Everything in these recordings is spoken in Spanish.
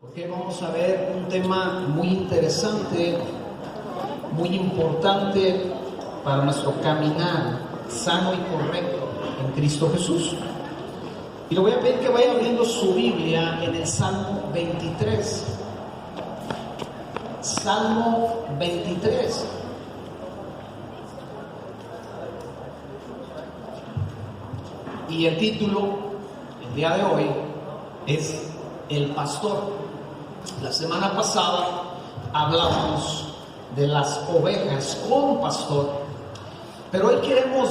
Porque vamos a ver un tema muy interesante, muy importante para nuestro caminar sano y correcto en Cristo Jesús. Y le voy a pedir que vaya abriendo su Biblia en el Salmo 23. Salmo 23. Y el título, el día de hoy, es El Pastor. La semana pasada hablamos de las ovejas con pastor, pero hoy queremos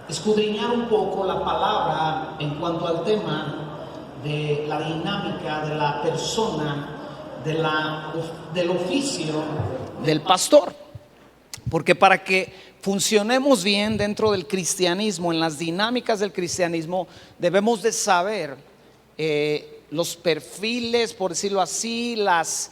escudriñar un poco la palabra en cuanto al tema de la dinámica de la persona, del oficio del pastor. Porque para que funcionemos bien dentro del cristianismo, en las dinámicas del cristianismo, debemos de saber los perfiles, por decirlo así, los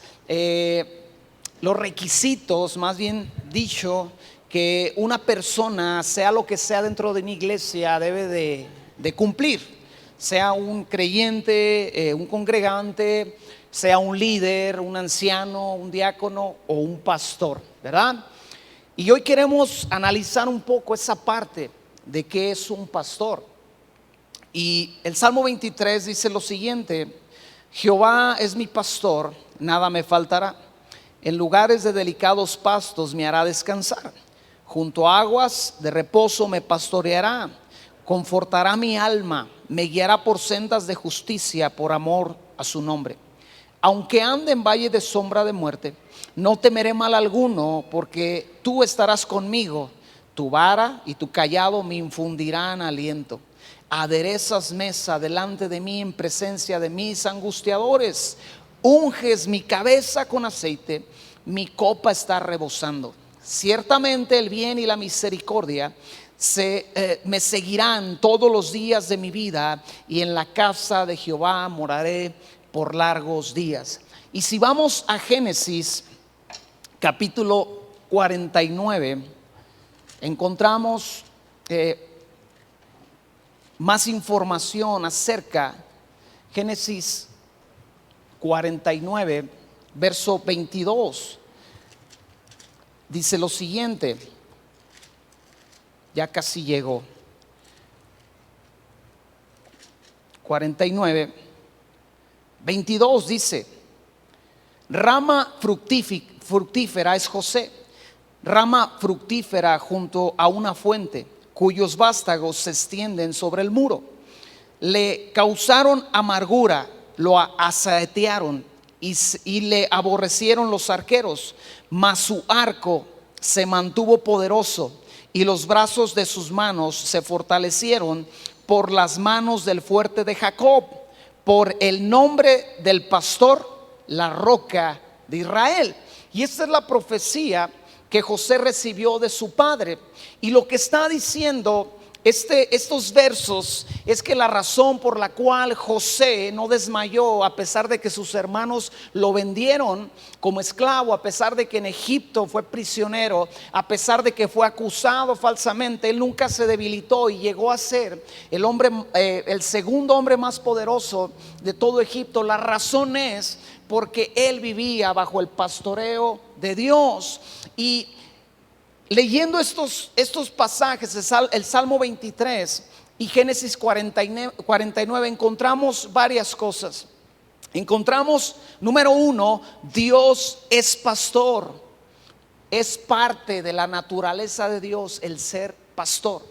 requisitos, más bien dicho, que una persona, sea lo que sea dentro de una iglesia, debe de cumplir. Sea un creyente, un congregante, sea un líder, un anciano, un diácono o un pastor, ¿verdad? Y hoy queremos analizar un poco esa parte de qué es un pastor. Y el Salmo 23 dice lo siguiente: Jehová es mi pastor, nada me faltará. En lugares de delicados pastos me hará descansar. Junto a aguas de reposo me pastoreará. Confortará mi alma, me guiará por sendas de justicia por amor a su nombre. Aunque ande en valle de sombra de muerte, no temeré mal alguno, porque tú estarás conmigo. Tu vara y tu cayado me infundirán aliento. Aderezas mesa delante de mí en presencia de mis angustiadores. Unges mi cabeza con aceite, mi copa está rebosando. Ciertamente el bien y la misericordia me seguirán todos los días de mi vida, y en la casa de Jehová moraré por largos días. Y si vamos a Génesis capítulo 49, encontramos más información acerca. Génesis 49, verso 22, dice lo siguiente. Ya casi llegó. 49, 22 dice: rama fructífera es José, rama fructífera junto a una fuente, cuyos vástagos se extienden sobre el muro. Le causaron amargura, lo asaetearon y le aborrecieron los arqueros, mas su arco se mantuvo poderoso y los brazos de sus manos se fortalecieron por las manos del fuerte de Jacob, por el nombre del pastor, la roca de Israel. Y esta es la profecía que José recibió de su padre. Y lo que está diciendo estos versos es que la razón por la cual José no desmayó, a pesar de que sus hermanos lo vendieron como esclavo, a pesar de que en Egipto fue prisionero, a pesar de que fue acusado falsamente, él nunca se debilitó y llegó a ser el segundo hombre más poderoso de todo Egipto. La razón es porque él vivía bajo el pastoreo de Dios. Y leyendo estos pasajes, el Salmo 23 y Génesis 49, encontramos varias cosas. Encontramos, número uno, Dios es pastor. Es parte de la naturaleza de Dios el ser pastor.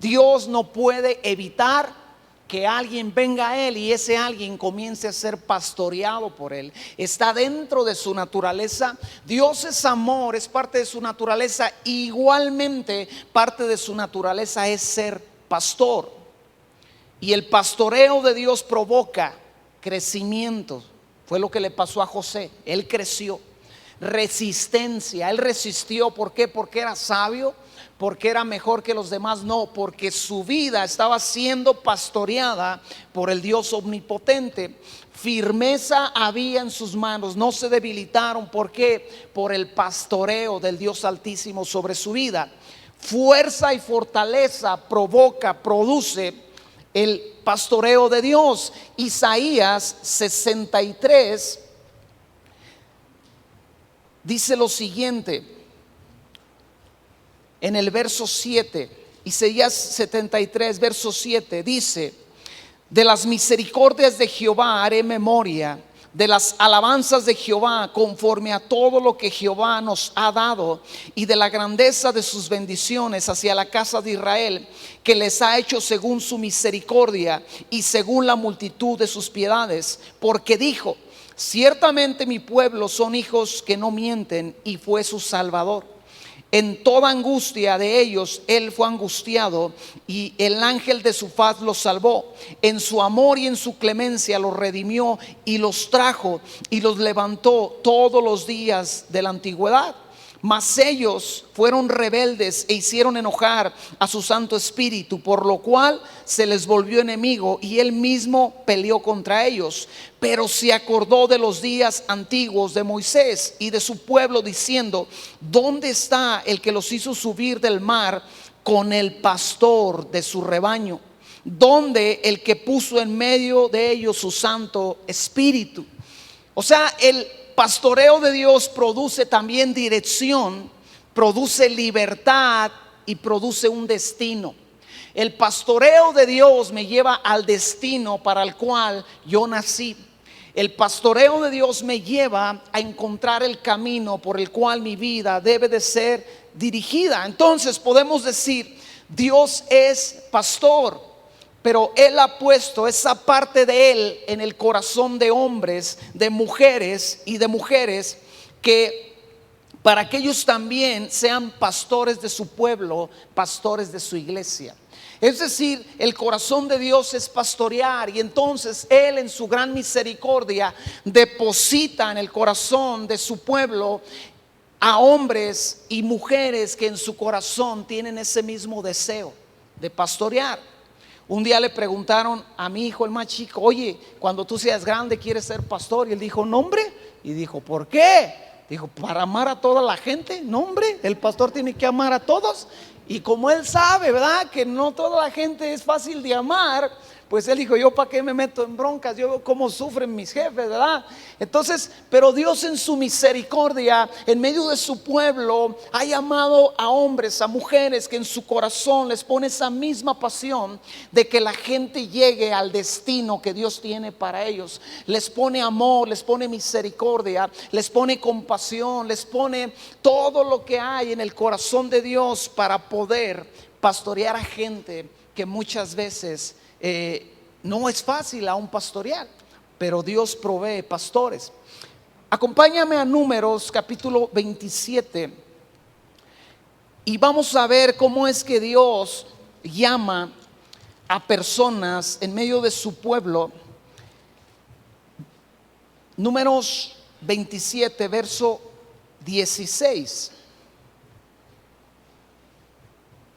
Dios no puede evitar que alguien venga a él y ese alguien comience a ser pastoreado por él. Está dentro de su naturaleza. Dios es amor, es parte de su naturaleza. Igualmente parte de su naturaleza es ser pastor. Y el pastoreo de Dios provoca crecimiento. Fue lo que le pasó a José. Él creció. Resistencia, él resistió. ¿Por qué? Porque era sabio, porque era mejor que los demás. No, porque su vida estaba siendo pastoreada por el Dios omnipotente. Firmeza había en sus manos, no se debilitaron. ¿Por qué? Por el pastoreo del Dios Altísimo sobre su vida. Fuerza y fortaleza produce el pastoreo de Dios. Isaías 63 dice lo siguiente en el verso 7, Isaías 73, verso 7, dice: de las misericordias de Jehová haré memoria, de las alabanzas de Jehová conforme a todo lo que Jehová nos ha dado, y de la grandeza de sus bendiciones hacia la casa de Israel, que les ha hecho según su misericordia y según la multitud de sus piedades. Porque dijo: ciertamente mi pueblo son hijos que no mienten, y fue su Salvador. En toda angustia de ellos él fue angustiado, y el ángel de su faz los salvó. En su amor y en su clemencia los redimió, y los trajo y los levantó todos los días de la antigüedad. Mas ellos fueron rebeldes e hicieron enojar a su Santo Espíritu, por lo cual se les volvió enemigo, y él mismo peleó contra ellos. Pero se acordó de los días antiguos de Moisés y de su pueblo, diciendo: ¿dónde está el que los hizo subir del mar con el pastor de su rebaño? ¿Dónde el que puso en medio de ellos su Santo Espíritu? O sea, el pastoreo de Dios produce también dirección, produce libertad y produce un destino. El pastoreo de Dios me lleva al destino para el cual yo nací. El pastoreo de Dios me lleva a encontrar el camino por el cual mi vida debe de ser dirigida. Entonces podemos decir: Dios es pastor, pero Él ha puesto esa parte de Él en el corazón de hombres, de mujeres y de mujeres, que para que ellos también sean pastores de su pueblo, pastores de su iglesia. Es decir, el corazón de Dios es pastorear, y entonces Él en su gran misericordia deposita en el corazón de su pueblo a hombres y mujeres que en su corazón tienen ese mismo deseo de pastorear. Un día le preguntaron a mi hijo, el más chico: oye, cuando tú seas grande, ¿quieres ser pastor? Y él dijo: no, hombre. Y dijo: ¿por qué? Dijo: para amar a toda la gente. No, hombre, el pastor tiene que amar a todos. Y como él sabe, ¿verdad?, que no toda la gente es fácil de amar, pues él dijo: yo para qué me meto en broncas, yo veo cómo sufren mis jefes, ¿verdad? Entonces, pero Dios en su misericordia, en medio de su pueblo, ha llamado a hombres, a mujeres que en su corazón les pone esa misma pasión de que la gente llegue al destino que Dios tiene para ellos. Les pone amor, les pone misericordia, les pone compasión, les pone todo lo que hay en el corazón de Dios para poder pastorear a gente que muchas veces no es fácil aún pastorear, pero Dios provee pastores. Acompáñame a Números capítulo 27 y vamos a ver cómo es que Dios llama a personas en medio de su pueblo. Números 27, verso 16.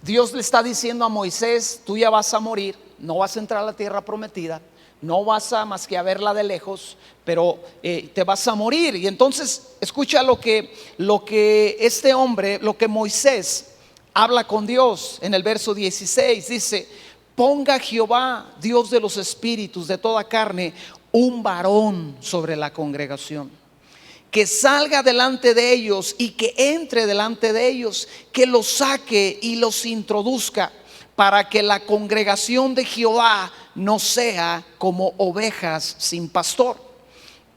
Dios le está diciendo a Moisés: tú ya vas a morir, no vas a entrar a la tierra prometida, no vas a más que a verla de lejos, pero te vas a morir. Y entonces escucha lo que este hombre, lo que Moisés habla con Dios en el verso 16. Dice: ponga Jehová, Dios de los espíritus de toda carne, un varón sobre la congregación, que salga delante de ellos y que entre delante de ellos, que los saque y los introduzca, para que la congregación de Jehová no sea como ovejas sin pastor.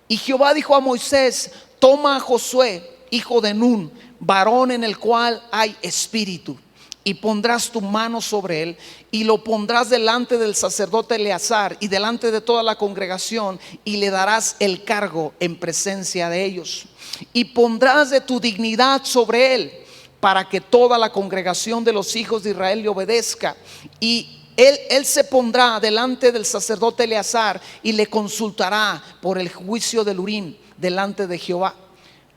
Y Jehová dijo a Moisés: toma a Josué, hijo de Nun, varón en el cual hay espíritu, y pondrás tu mano sobre él, y lo pondrás delante del sacerdote Eleazar y delante de toda la congregación, y le darás el cargo en presencia de ellos, y pondrás de tu dignidad sobre él, para que toda la congregación de los hijos de Israel le obedezca. Y él se pondrá delante del sacerdote Eleazar y le consultará por el juicio del Urim delante de Jehová.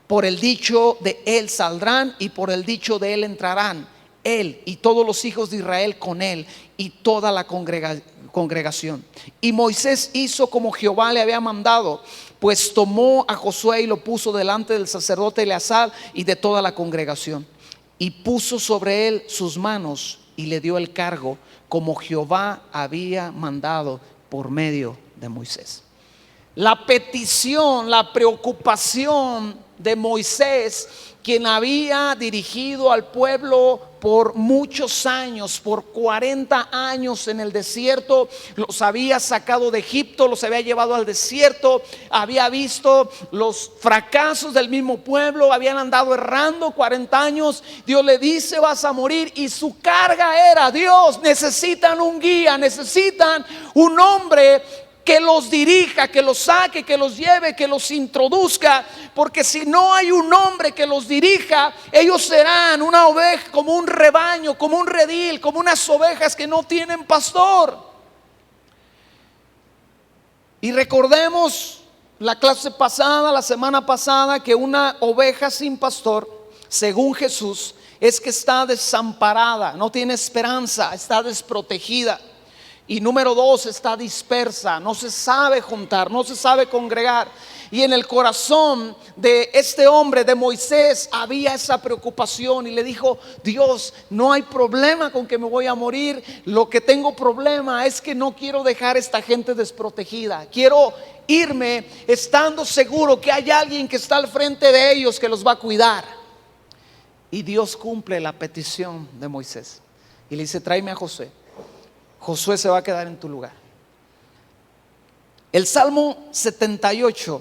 Por el dicho de él saldrán, y por el dicho de él entrarán, él y todos los hijos de Israel con él, y toda la congregación. Y Moisés hizo como Jehová le había mandado, pues tomó a Josué y lo puso delante del sacerdote Eleazar y de toda la congregación, y puso sobre él sus manos y le dio el cargo, como Jehová había mandado por medio de Moisés. La petición, la preocupación de Moisés, quien había dirigido al pueblo por muchos años, por 40 años en el desierto. Los había sacado de Egipto, los había llevado al desierto, había visto los fracasos del mismo pueblo, habían andado errando 40 años. Dios le dice: vas a morir, y su carga era: Dios, necesitan un guía, necesitan un hombre que los dirija, que los saque, que los lleve, que los introduzca, porque si no hay un hombre que los dirija, ellos serán una oveja, como un rebaño, como un redil, como unas ovejas que no tienen pastor. Y recordemos la clase pasada, la semana pasada, que una oveja sin pastor, según Jesús, es que está desamparada, no tiene esperanza, está desprotegida. Y número 2, está dispersa, no se sabe juntar, no se sabe congregar. Y en el corazón de este hombre, de Moisés, había esa preocupación. Y le dijo: Dios, no hay problema con que me voy a morir. Lo que tengo problema es que no quiero dejar a esta gente desprotegida. Quiero irme estando seguro que hay alguien que está al frente de ellos que los va a cuidar. Y Dios cumple la petición de Moisés y le dice: tráeme a Josué. Josué se va a quedar en tu lugar. El Salmo 78,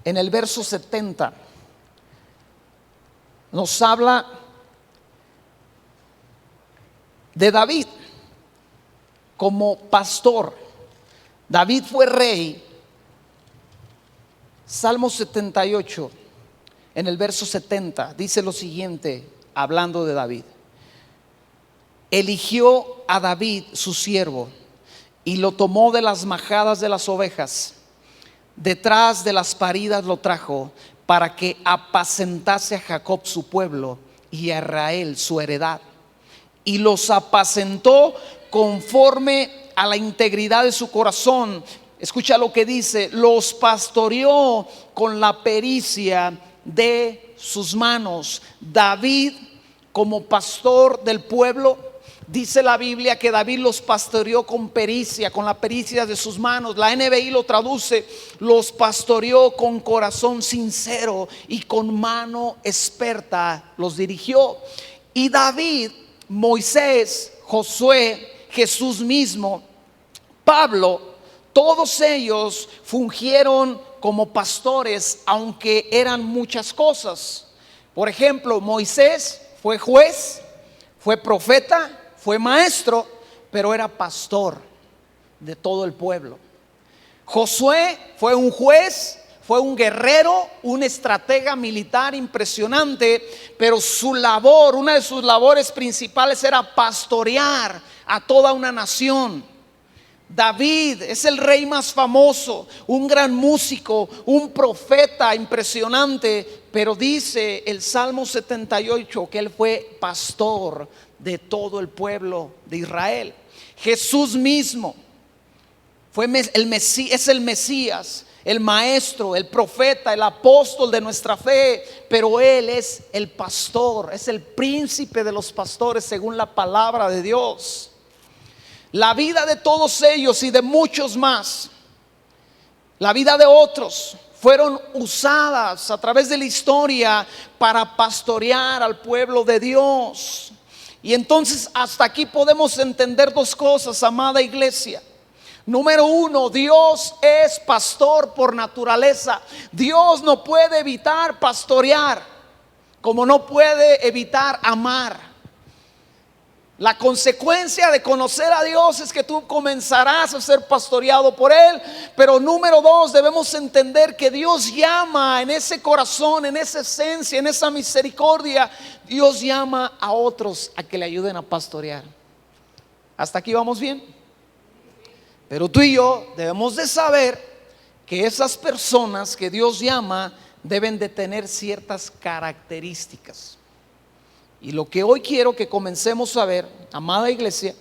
en el verso 70, nos habla de David como pastor. David fue rey. Salmo 78, en el verso 70, dice lo siguiente, hablando de David: eligió a David su siervo y lo tomó de las majadas de las ovejas, detrás de las paridas lo trajo, para que apacentase a Jacob su pueblo y a Israel su heredad. Y los apacentó conforme a la integridad de su corazón. Escucha lo que dice: los pastoreó con la pericia de sus manos. David, como pastor del pueblo, dice la Biblia que David los pastoreó con pericia, con la pericia de sus manos. La NBI lo traduce: los pastoreó con corazón sincero y con mano experta los dirigió. Y David, Moisés, Josué, Jesús mismo, Pablo, todos ellos fungieron como pastores, aunque eran muchas cosas. Por ejemplo, Moisés fue juez, fue profeta, fue maestro, pero era pastor de todo el pueblo. Josué fue un juez, fue un guerrero, un estratega militar impresionante, pero su labor, una de sus labores principales era pastorear a toda una nación. David es el rey más famoso, un gran músico, un profeta impresionante, pero dice el Salmo 78 que él fue pastor de todo el pueblo de Israel. Jesús mismo fue es el Mesías, el maestro, el profeta, el apóstol de nuestra fe, pero él es el pastor, es el príncipe de los pastores según la palabra de Dios. La vida de todos ellos y de muchos más, la vida de otros, fueron usadas a través de la historia para pastorear al pueblo de Dios. Y entonces hasta aquí podemos entender dos cosas, amada iglesia. Número 1, Dios es pastor por naturaleza. Dios no puede evitar pastorear, como no puede evitar amar. La consecuencia de conocer a Dios es que tú comenzarás a ser pastoreado por Él. Pero número 2, debemos entender que Dios llama en ese corazón, en esa esencia, en esa misericordia. Dios llama a otros a que le ayuden a pastorear. ¿Hasta aquí vamos bien? Pero tú y yo debemos de saber que esas personas que Dios llama deben de tener ciertas características. Y lo que hoy quiero que comencemos a ver, amada iglesia,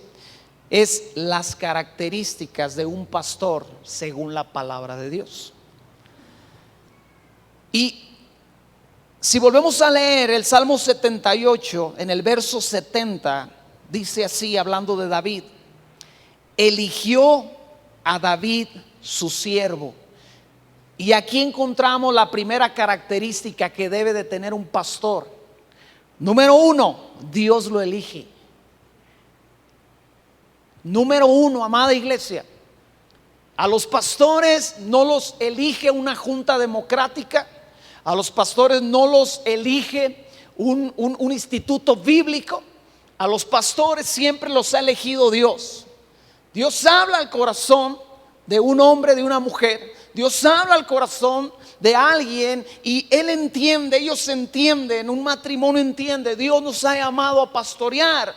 es las características de un pastor según la palabra de Dios. Y si volvemos a leer el Salmo 78, en el verso 70, dice así, hablando de David: eligió a David su siervo. Y aquí encontramos la primera característica que debe de tener un pastor. Número uno, Dios lo elige. Número uno, amada iglesia, a los pastores no los elige una junta democrática, a los pastores no los elige un instituto bíblico, a los pastores siempre los ha elegido Dios. Dios habla al corazón de un hombre, de una mujer. Dios habla al corazón de alguien y él entiende, ellos entienden, un matrimonio entiende, Dios nos ha llamado a pastorear.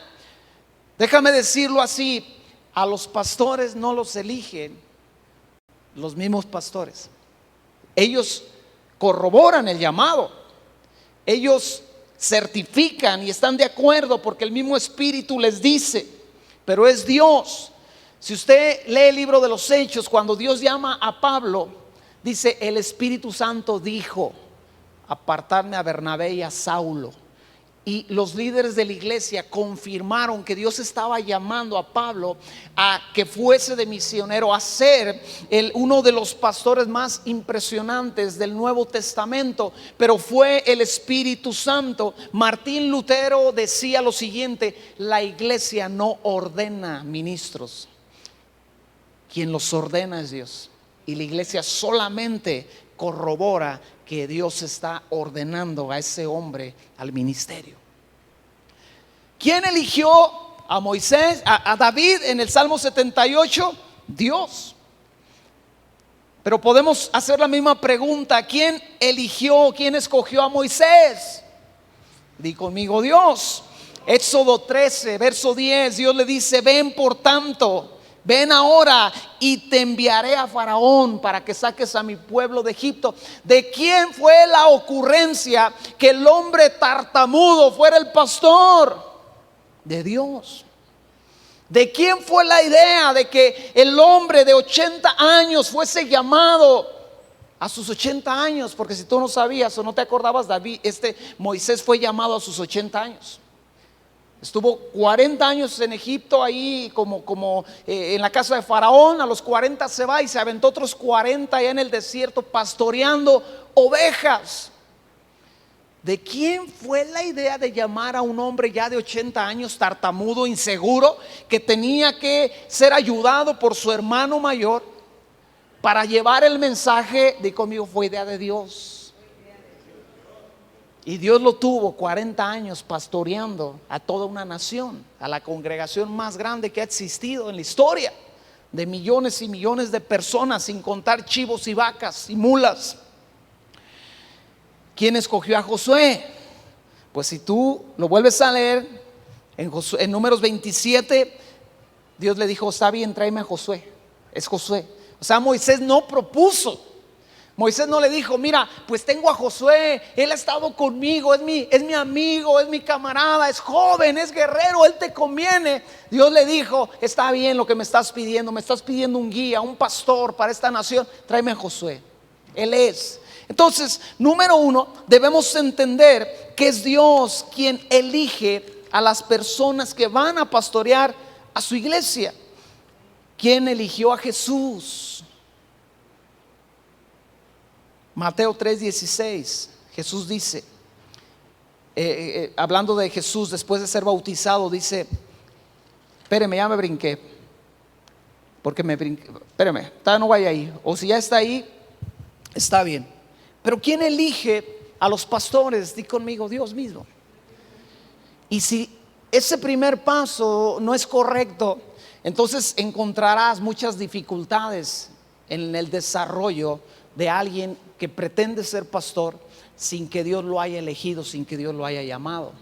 Déjame decirlo así, a los pastores no los eligen los mismos pastores. Ellos corroboran el llamado, ellos certifican y están de acuerdo porque el mismo Espíritu les dice, pero es Dios. Si usted lee el libro de los Hechos, cuando Dios llama a Pablo, dice: el Espíritu Santo dijo apartarme a Bernabé y a Saulo. Y los líderes de la iglesia confirmaron que Dios estaba llamando a Pablo a que fuese de misionero, a ser uno de los pastores más impresionantes del Nuevo Testamento. Pero fue el Espíritu Santo. Martín Lutero decía lo siguiente: la iglesia no ordena ministros, quien los ordena es Dios. Y la iglesia solamente corrobora que Dios está ordenando a ese hombre al ministerio. ¿Quién eligió a Moisés, a David en el Salmo 78? Dios. Pero podemos hacer la misma pregunta: ¿quién eligió, quién escogió a Moisés? Di conmigo: Dios. Éxodo 13, verso 10, Dios le dice: ven por tanto, ven ahora y te enviaré a Faraón para que saques a mi pueblo de Egipto. ¿De quién fue la ocurrencia que el hombre tartamudo fuera el pastor? De Dios. ¿De quién fue la idea de que el hombre de 80 años fuese llamado a sus 80 años? Porque si tú no sabías o no te acordabas, Moisés fue llamado a sus 80 años. Estuvo 40 años en Egipto, ahí como en la casa de Faraón. A los 40 se va y se aventó otros 40 allá en el desierto pastoreando ovejas. ¿De quién fue la idea de llamar a un hombre ya de 80 años, tartamudo, inseguro, que tenía que ser ayudado por su hermano mayor para llevar el mensaje? De conmigo: fue idea de Dios. Y Dios lo tuvo 40 años pastoreando a toda una nación, a la congregación más grande que ha existido en la historia, de millones y millones de personas, sin contar chivos y vacas y mulas. ¿Quién escogió a Josué? Pues si tú lo vuelves a leer en Números 27, Dios le dijo: está bien, tráeme a Josué. Es Josué. O sea, Moisés no propuso. Moisés no le dijo: mira, pues tengo a Josué, él ha estado conmigo, es mi amigo, es mi camarada, es joven, es guerrero, él te conviene. Dios le dijo: está bien lo que me estás pidiendo un guía, un pastor para esta nación, tráeme a Josué. Él es. Entonces, número uno, debemos entender que es Dios quien elige a las personas que van a pastorear a su iglesia. ¿Quién eligió a Jesús? Mateo 3:16, Jesús dice, hablando de Jesús después de ser bautizado, dice: espéreme, ya me brinqué, porque me brinqué, espéreme, todavía no vaya ahí, o si ya está ahí, está bien. Pero ¿quién elige a los pastores? Di conmigo: Dios mismo. Y si ese primer paso no es correcto, entonces encontrarás muchas dificultades en el desarrollo de alguien que pretende ser pastor sin que Dios lo haya elegido, sin que Dios lo haya llamado.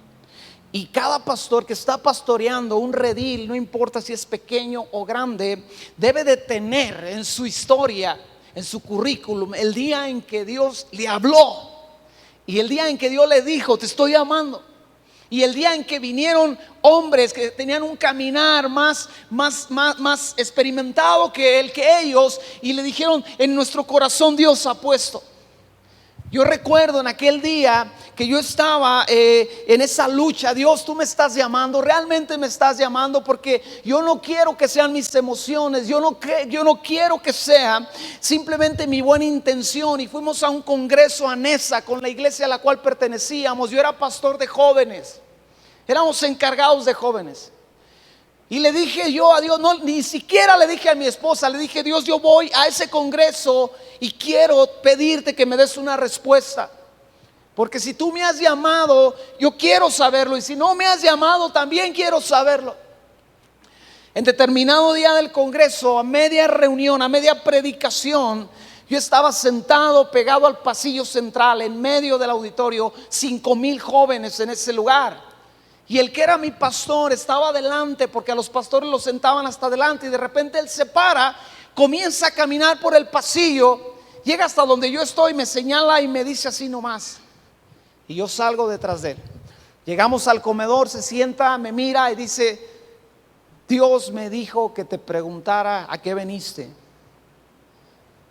Y cada pastor que está pastoreando un redil, no importa si es pequeño o grande, debe de tener en su historia, en su currículum, el día en que Dios le habló y el día en que Dios le dijo: te estoy llamando. Y el día en que vinieron hombres que tenían un caminar más experimentado que ellos, y le dijeron: en nuestro corazón Dios ha puesto. Yo recuerdo en aquel día que yo estaba en esa lucha. Dios, tú me estás llamando, realmente me estás llamando, porque yo no quiero que sean mis emociones, yo no quiero que sea simplemente mi buena intención. Y fuimos a un congreso a Nesa con la iglesia a la cual pertenecíamos. Yo era pastor de jóvenes, éramos encargados de jóvenes. Y le dije yo a Dios, no, ni siquiera le dije a mi esposa, le dije: Dios, yo voy a ese congreso y quiero pedirte que me des una respuesta, porque si tú me has llamado, yo quiero saberlo, y si no me has llamado, también quiero saberlo. En determinado día del congreso, a media reunión, a media predicación, yo estaba sentado pegado al pasillo central, en medio del auditorio, 5,000 jóvenes en ese lugar. Y el que era mi pastor estaba adelante, porque a los pastores los sentaban hasta adelante. Y de repente él se para, comienza a caminar por el pasillo, llega hasta donde yo estoy, me señala y me dice así nomás. Y yo salgo detrás de él. Llegamos al comedor, se sienta, me mira y dice: Dios me dijo que te preguntara a qué veniste.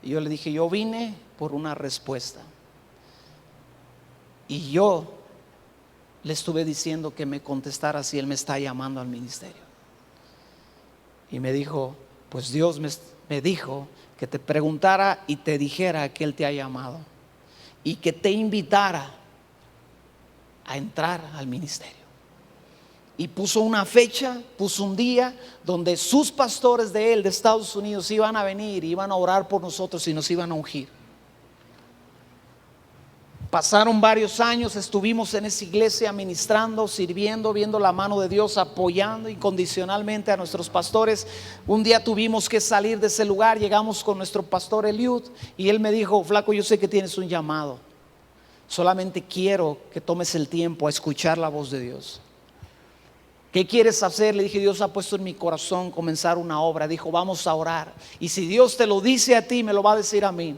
Y yo le dije: yo vine por una respuesta. Y yo le estuve diciendo que me contestara si él me está llamando al ministerio. Y me dijo: pues Dios me dijo que te preguntara y te dijera que él te ha llamado, y que te invitara a entrar al ministerio. Y puso una fecha, puso un día donde sus pastores de él, de Estados Unidos, iban a venir, iban a orar por nosotros y nos iban a ungir. Pasaron varios años, estuvimos en esa iglesia ministrando, sirviendo, viendo la mano de Dios, apoyando incondicionalmente a nuestros pastores. Un día tuvimos que salir de ese lugar, llegamos con nuestro pastor Eliud, y él me dijo: flaco, yo sé que tienes un llamado, solamente quiero que tomes el tiempo a escuchar la voz de Dios. ¿Qué quieres hacer? Le dije: Dios ha puesto en mi corazón comenzar una obra. Dijo: vamos a orar, y si Dios te lo dice a ti, me lo va a decir a mí.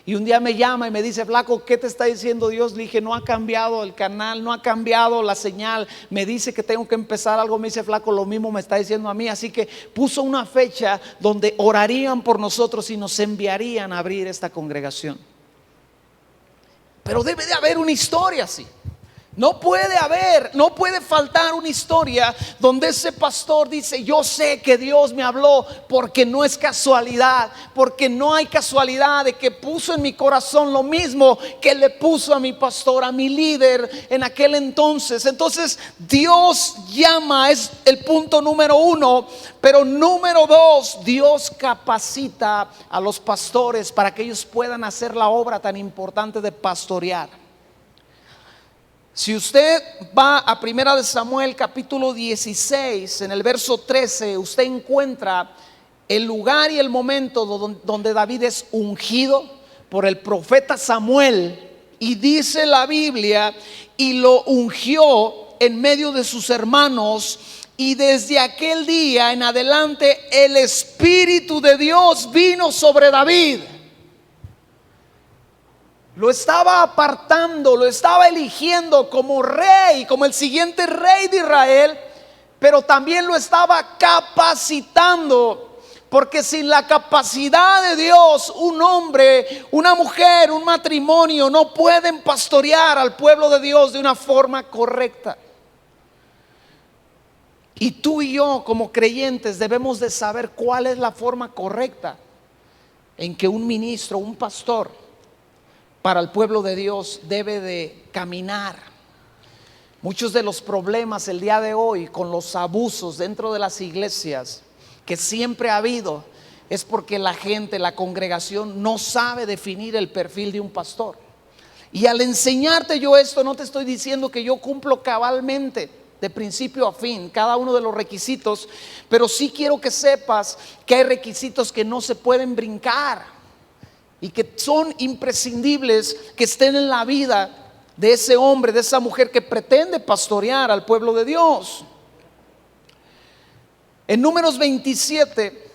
Y un día me llama y me dice: flaco, ¿qué te está diciendo Dios? Le dije: no ha cambiado el canal, no ha cambiado la señal, me dice que tengo que empezar algo. Me dice: flaco, lo mismo me está diciendo a mí. Así que puso una fecha donde orarían por nosotros y nos enviarían a abrir esta congregación. Pero debe de haber una historia así. No puede faltar una historia donde ese pastor dice: yo sé que Dios me habló, porque no es casualidad, porque no hay casualidad de que puso en mi corazón lo mismo que le puso a mi pastor, a mi líder en aquel entonces. Entonces Dios llama, es el punto número 1. Pero número 2, Dios capacita a los pastores para que ellos puedan hacer la obra tan importante de pastorear. Si usted va a 1 Samuel capítulo 16, en el verso 13, usted encuentra el lugar y el momento donde David es ungido por el profeta Samuel. Y dice la Biblia: y lo ungió en medio de sus hermanos, y desde aquel día en adelante el Espíritu de Dios vino sobre David. Lo estaba apartando, lo estaba eligiendo como rey, como el siguiente rey de Israel, pero también lo estaba capacitando, porque sin la capacidad de Dios, un hombre, una mujer, un matrimonio no pueden pastorear al pueblo de Dios de una forma correcta. Y tú y yo, como creyentes, debemos de saber cuál es la forma correcta en que un ministro, un pastor para el pueblo de Dios debe de caminar. Muchos de los problemas el día de hoy con los abusos dentro de las iglesias, que siempre ha habido, es porque la gente, la congregación, no sabe definir el perfil de un pastor. Y al enseñarte yo esto, no te estoy diciendo que yo cumplo cabalmente de principio a fin cada uno de los requisitos, pero sí quiero que sepas que hay requisitos que no se pueden brincar y que son imprescindibles que estén en la vida de ese hombre, de esa mujer que pretende pastorear al pueblo de Dios. En Números 27,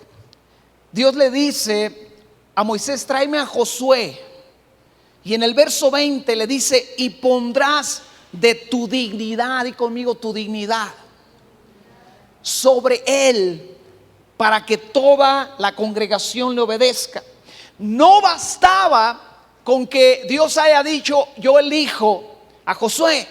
Dios le dice a Moisés: tráeme a Josué. Y en el verso 20 le dice: y pondrás de tu dignidad, y conmigo, tu dignidad, sobre él, para que toda la congregación le obedezca. No bastaba con que Dios haya dicho: yo elijo a Josué.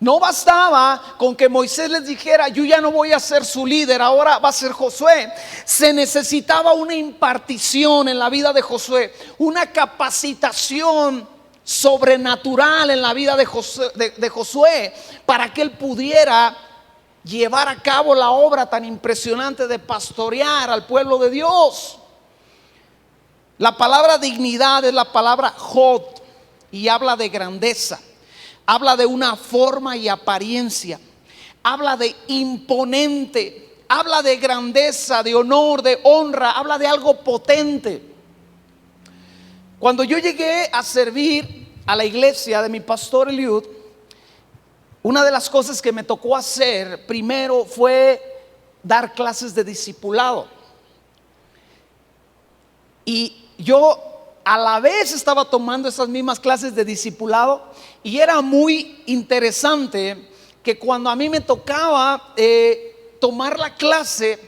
No bastaba con que Moisés les dijera: yo ya no voy a ser su líder, ahora va a ser Josué. Se necesitaba una impartición en la vida de Josué, una capacitación sobrenatural en la vida de Josué, para que él pudiera llevar a cabo la obra tan impresionante de pastorear al pueblo de Dios. La palabra dignidad es la palabra hod y habla de grandeza. Habla de una forma y apariencia. Habla de imponente. Habla de grandeza, de honor, de honra. Habla de algo potente. Cuando yo llegué a servir a la iglesia de mi pastor Eliud, una de las cosas que me tocó hacer primero fue dar clases de discipulado. Y yo a la vez estaba tomando esas mismas clases de discipulado, y era muy interesante que cuando a mí me tocaba tomar la clase,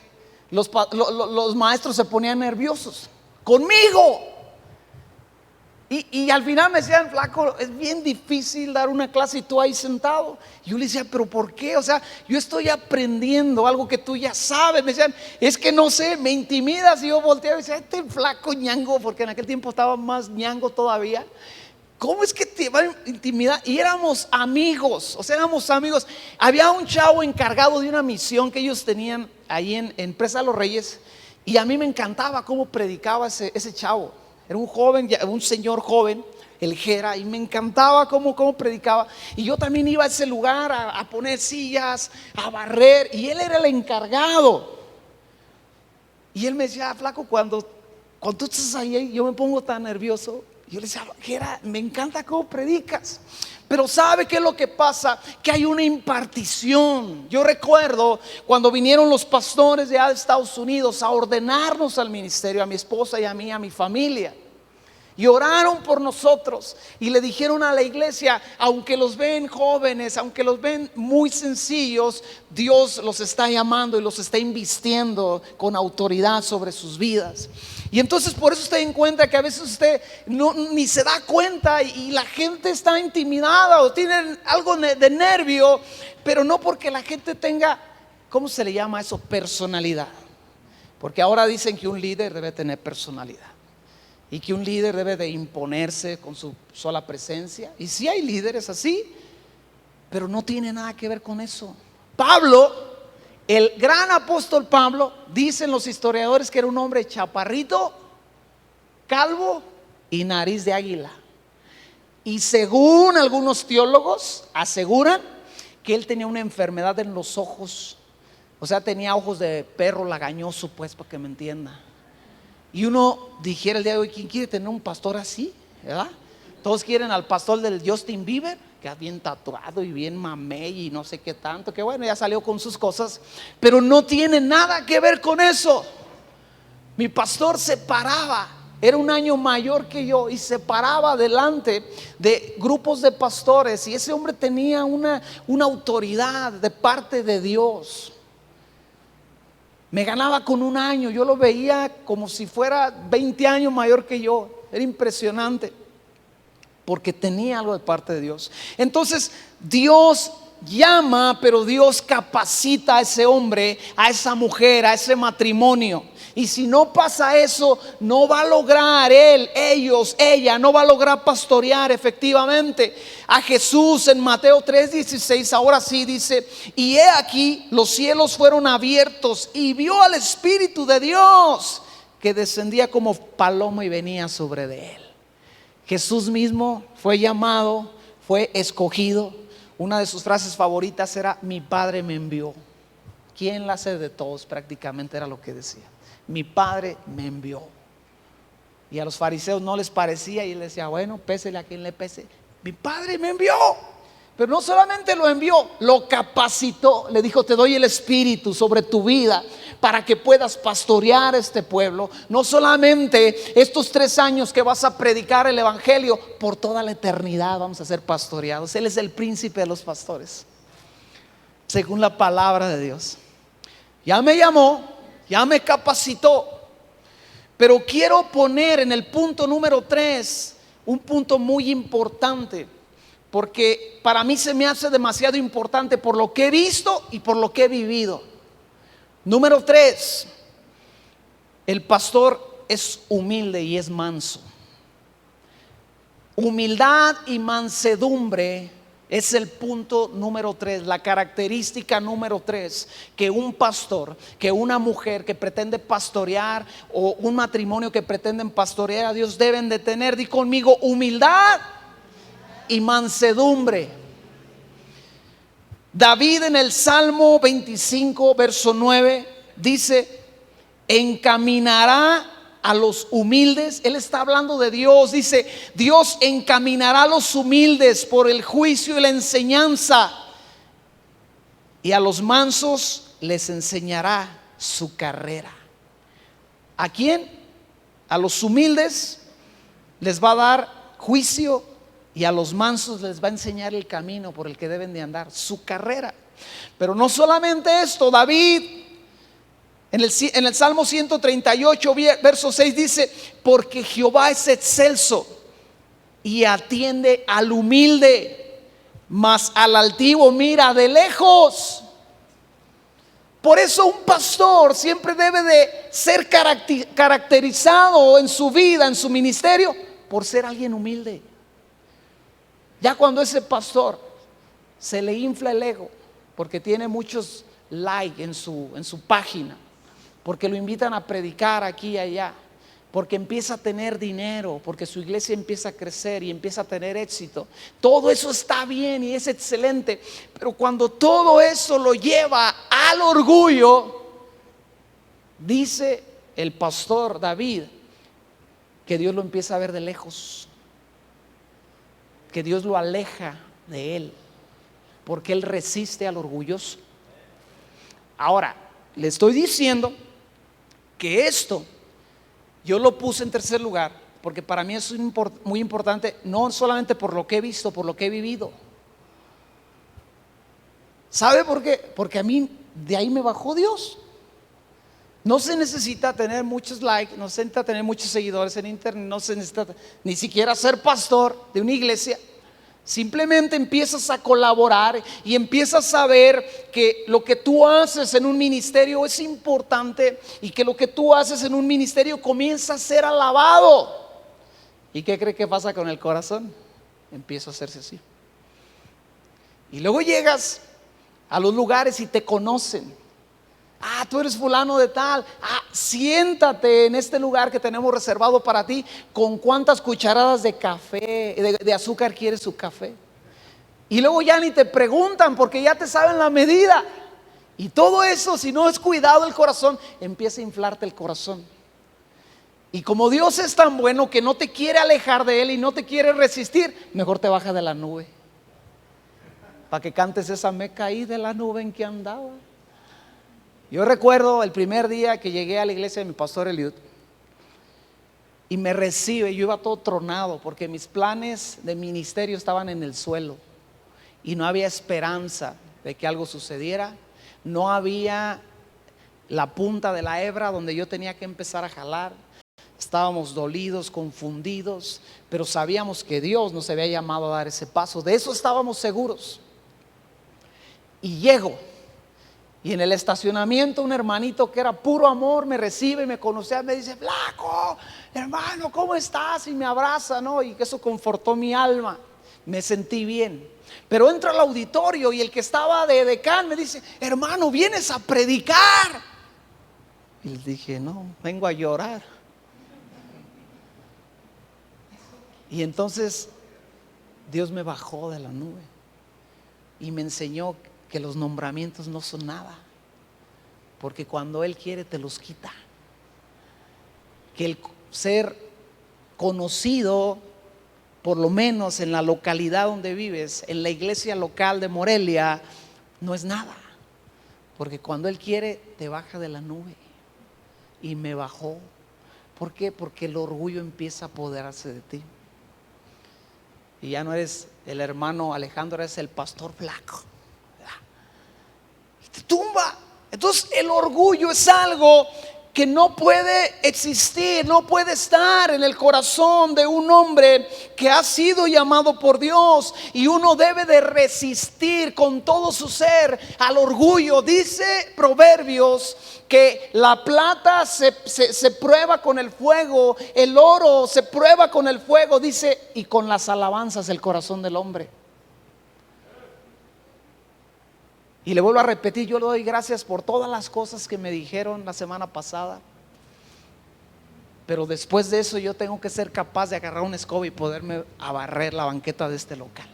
los maestros se ponían nerviosos conmigo. Y al final me decían: flaco, es bien difícil dar una clase y tú ahí sentado. Yo le decía: pero ¿por qué? O sea, yo estoy aprendiendo algo que tú ya sabes. Me decían: es que no sé, me intimidas. Y yo volteaba y decía: este flaco ñango, porque en aquel tiempo estaba más ñango todavía. ¿Cómo es que te va a intimidar? Y éramos amigos, o sea, éramos amigos. Había un chavo encargado de una misión que ellos tenían ahí en Presa de los Reyes, y a mí me encantaba cómo predicaba ese chavo. Era un joven, un señor joven, el Jera, y me encantaba cómo predicaba. Y yo también iba a ese lugar a poner sillas, a barrer, y él era el encargado. Y él me decía: flaco, cuando tú estás ahí, yo me pongo tan nervioso. Yo le decía: Jera, me encanta cómo predicas. Pero ¿sabe qué es lo que pasa? Que hay una impartición. Yo recuerdo cuando vinieron los pastores de Estados Unidos a ordenarnos al ministerio, a mi esposa y a mí, a mi familia, y oraron por nosotros y le dijeron a la iglesia: aunque los ven jóvenes, aunque los ven muy sencillos, Dios los está llamando y los está invistiendo con autoridad sobre sus vidas. Y entonces por eso usted encuentra que a veces usted ni se da cuenta, y la gente está intimidada o tiene algo de nervio, pero no porque la gente tenga, ¿cómo se le llama eso? Personalidad. Porque ahora dicen que un líder debe tener personalidad y que un líder debe de imponerse con su sola presencia. Y sí hay líderes así, pero no tiene nada que ver con eso. Pablo, el gran apóstol Pablo, dicen los historiadores que era un hombre chaparrito, calvo y nariz de águila. Y según algunos teólogos aseguran que él tenía una enfermedad en los ojos. O sea, tenía ojos de perro lagañoso, pues, para que me entienda. Y uno dijera el día de hoy: ¿quién quiere tener un pastor así? ¿Verdad? Todos quieren al pastor del Justin Bieber, que es bien tatuado y bien mamey y no sé qué tanto, que bueno, ya salió con sus cosas, pero no tiene nada que ver con eso. Mi pastor se paraba, era un año mayor que yo, y se paraba delante de grupos de pastores, y ese hombre tenía una autoridad de parte de Dios. Me ganaba con un año, yo lo veía como si fuera 20 años mayor que yo. Era impresionante, porque tenía algo de parte de Dios. Entonces Dios llama, pero Dios capacita a ese hombre, a esa mujer, a ese matrimonio. Y si no pasa eso, no va a lograr ella no va a lograr pastorear efectivamente. A Jesús en Mateo 3:16, ahora sí dice: y he aquí, los cielos fueron abiertos, y vio al Espíritu de Dios que descendía como paloma y venía sobre de él. Jesús mismo fue llamado, fue escogido. Una de sus frases favoritas era: mi Padre me envió. ¿Quién la hace de todos? Prácticamente era lo que decía: mi Padre me envió. Y a los fariseos no les parecía, y él decía: bueno, pésele a quien le pese, mi Padre me envió. Pero no solamente lo envió, lo capacitó. Le dijo: te doy el Espíritu sobre tu vida para que puedas pastorear este pueblo. No solamente estos 3 años que vas a predicar el evangelio, por toda la eternidad vamos a ser pastoreados. Él es el príncipe de los pastores, según la palabra de Dios. Ya me llamó, ya me capacitó, pero quiero poner en el punto número 3 un punto muy importante, porque para mí se me hace demasiado importante por lo que he visto y por lo que he vivido. Número 3, el pastor es humilde y es manso. Humildad y mansedumbre es el punto número 3, la característica número 3 que un pastor, que una mujer que pretende pastorear o un matrimonio que pretenden pastorear a Dios deben de tener. Di conmigo: humildad y mansedumbre. David en el Salmo 25 verso 9 dice: encaminará a los humildes. Él está hablando de Dios. Dice: Dios encaminará a los humildes por el juicio y la enseñanza, y a los mansos les enseñará su carrera. ¿A quién? A los humildes les va a dar juicio, y a los mansos les va a enseñar el camino por el que deben de andar, su carrera. Pero no solamente esto. David en el Salmo 138 verso 6 dice: porque Jehová es excelso y atiende al humilde, mas al altivo mira de lejos. Por eso un pastor siempre debe de ser caracterizado en su vida, en su ministerio, por ser alguien humilde. Ya cuando ese pastor se le infla el ego porque tiene muchos likes en su página, porque lo invitan a predicar aquí y allá, porque empieza a tener dinero, porque su iglesia empieza a crecer y empieza a tener éxito, todo eso está bien y es excelente. Pero cuando todo eso lo lleva al orgullo, dice el pastor David que Dios lo empieza a ver de lejos, que Dios lo aleja de él, porque él resiste al orgulloso. Ahora, le estoy diciendo que esto yo lo puse en tercer lugar porque para mí es muy importante, no solamente por lo que he visto, por lo que he vivido. ¿Sabe por qué? Porque a mí de ahí me bajó Dios. No se necesita tener muchos likes, no se necesita tener muchos seguidores en internet, no se necesita ni siquiera ser pastor de una iglesia. Simplemente empiezas a colaborar y empiezas a ver que lo que tú haces en un ministerio es importante, y que lo que tú haces en un ministerio comienza a ser alabado. ¿Y qué cree que pasa con el corazón? Empieza a hacerse así. Y luego llegas a los lugares y te conocen. Ah, tú eres fulano de tal. Ah, siéntate en este lugar que tenemos reservado para ti. ¿Con cuántas cucharadas de café, de azúcar quieres su café? Y luego ya ni te preguntan porque ya te saben la medida. Y todo eso, si no es cuidado el corazón, empieza a inflarte el corazón. Y como Dios es tan bueno que no te quiere alejar de Él y no te quiere resistir, mejor te baja de la nube, para que cantes esa: me caí de la nube en que andaba. Yo recuerdo el primer día que llegué a la iglesia de mi pastor Eliud y me recibe. Yo iba todo tronado porque mis planes de ministerio estaban en el suelo y no había esperanza de que algo sucediera. No había la punta de la hebra donde yo tenía que empezar a jalar. Estábamos dolidos, confundidos, pero sabíamos que Dios nos había llamado a dar ese paso. De eso estábamos seguros. Y llego, y en el estacionamiento un hermanito que era puro amor me recibe y me conocía, me dice: flaco, hermano, ¿cómo estás? Y me abraza, ¿no? Y que eso confortó mi alma, me sentí bien. Pero entro al auditorio y el que estaba de decán me dice: hermano, ¿vienes a predicar? Y le dije: no, vengo a llorar. Y entonces Dios me bajó de la nube y me enseñó que los nombramientos no son nada, porque cuando Él quiere te los quita. Que el ser conocido, por lo menos en la localidad donde vives, en la iglesia local de Morelia, no es nada, porque cuando Él quiere te baja de la nube. Y me bajó. ¿Por qué? Porque el orgullo empieza a apoderarse de ti y ya no eres el hermano Alejandro, eres el pastor flaco. Te tumba. Entonces el orgullo es algo que no puede existir, no puede estar en el corazón de un hombre que ha sido llamado por Dios. Y uno debe de resistir con todo su ser al orgullo. Dice Proverbios que la plata se prueba con el fuego, el oro se prueba con el fuego, dice, y con las alabanzas el corazón del hombre. Y le vuelvo a repetir, yo le doy gracias por todas las cosas que me dijeron la semana pasada. Pero después de eso yo tengo que ser capaz de agarrar una escoba y poderme barrer la banqueta de este local.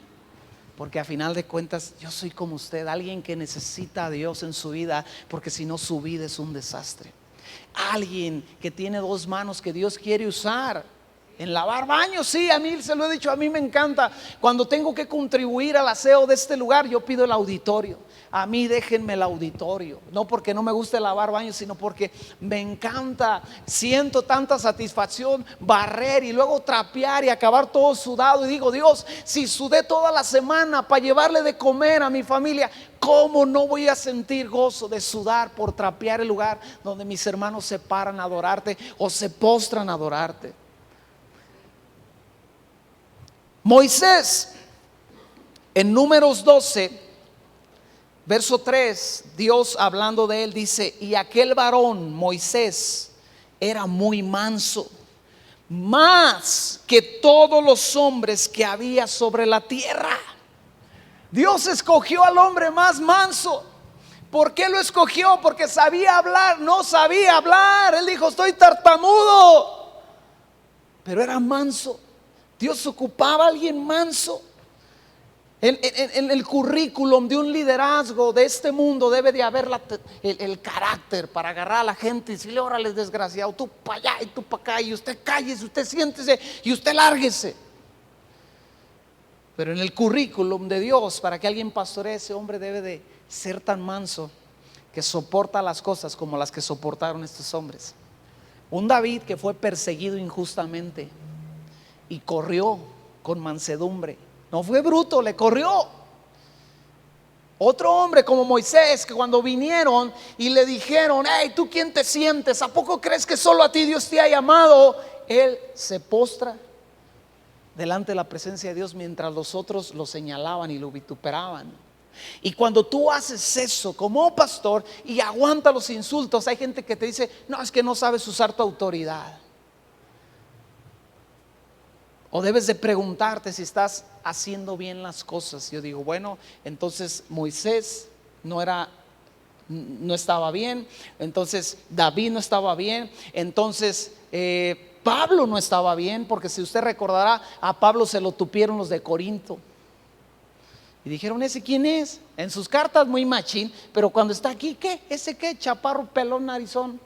Porque a final de cuentas yo soy como usted, alguien que necesita a Dios en su vida, porque si no su vida es un desastre. Alguien que tiene dos manos que Dios quiere usar en lavar baños. Sí, a mí se lo he dicho, a mí me encanta. Cuando tengo que contribuir al aseo de este lugar, yo pido el auditorio. A mí déjenme el auditorio, no porque no me guste lavar baños, sino porque me encanta. Siento tanta satisfacción barrer y luego trapear y acabar todo sudado. Y digo, Dios, si sudé toda la semana para llevarle de comer a mi familia, ¿cómo no voy a sentir gozo de sudar por trapear el lugar donde mis hermanos se paran a adorarte o se postran a adorarte? Moisés, en Números 12, verso 3, Dios hablando de él dice: y aquel varón, Moisés, era muy manso, más que todos los hombres que había sobre la tierra. Dios escogió al hombre más manso. ¿Por qué lo escogió? Porque sabía hablar. No sabía hablar. Él dijo: estoy tartamudo. Pero era manso. Dios ocupaba a alguien manso. En el currículum de un liderazgo de este mundo debe de haber el carácter para agarrar a la gente y decirle: órale, desgraciado, tú para allá y tú para acá, y usted cállese, usted siéntese y usted lárguese. Pero en el currículum de Dios, para que alguien pastoree, ese hombre debe de ser tan manso que soporta las cosas como las que soportaron estos hombres. Un David que fue perseguido injustamente y corrió con mansedumbre. No fue bruto, le corrió. Otro hombre como Moisés, que cuando vinieron y le dijeron: hey, ¿tú quién te sientes? ¿A poco crees que solo a ti Dios te ha llamado? Él se postra delante de la presencia de Dios, mientras los otros lo señalaban y lo vituperaban. Y cuando tú haces eso como pastor y aguanta los insultos, hay gente que te dice: no, es que no sabes usar tu autoridad. O debes de preguntarte si estás haciendo bien las cosas. Yo digo, bueno, entonces Moisés no estaba bien. Entonces David no estaba bien. Entonces Pablo no estaba bien, porque si usted recordará, a Pablo se lo tupieron los de Corinto. Y dijeron: ¿ese quién es? En sus cartas muy machín, pero cuando está aquí, ¿qué? ¿Ese qué? Chaparro, pelón, narizón,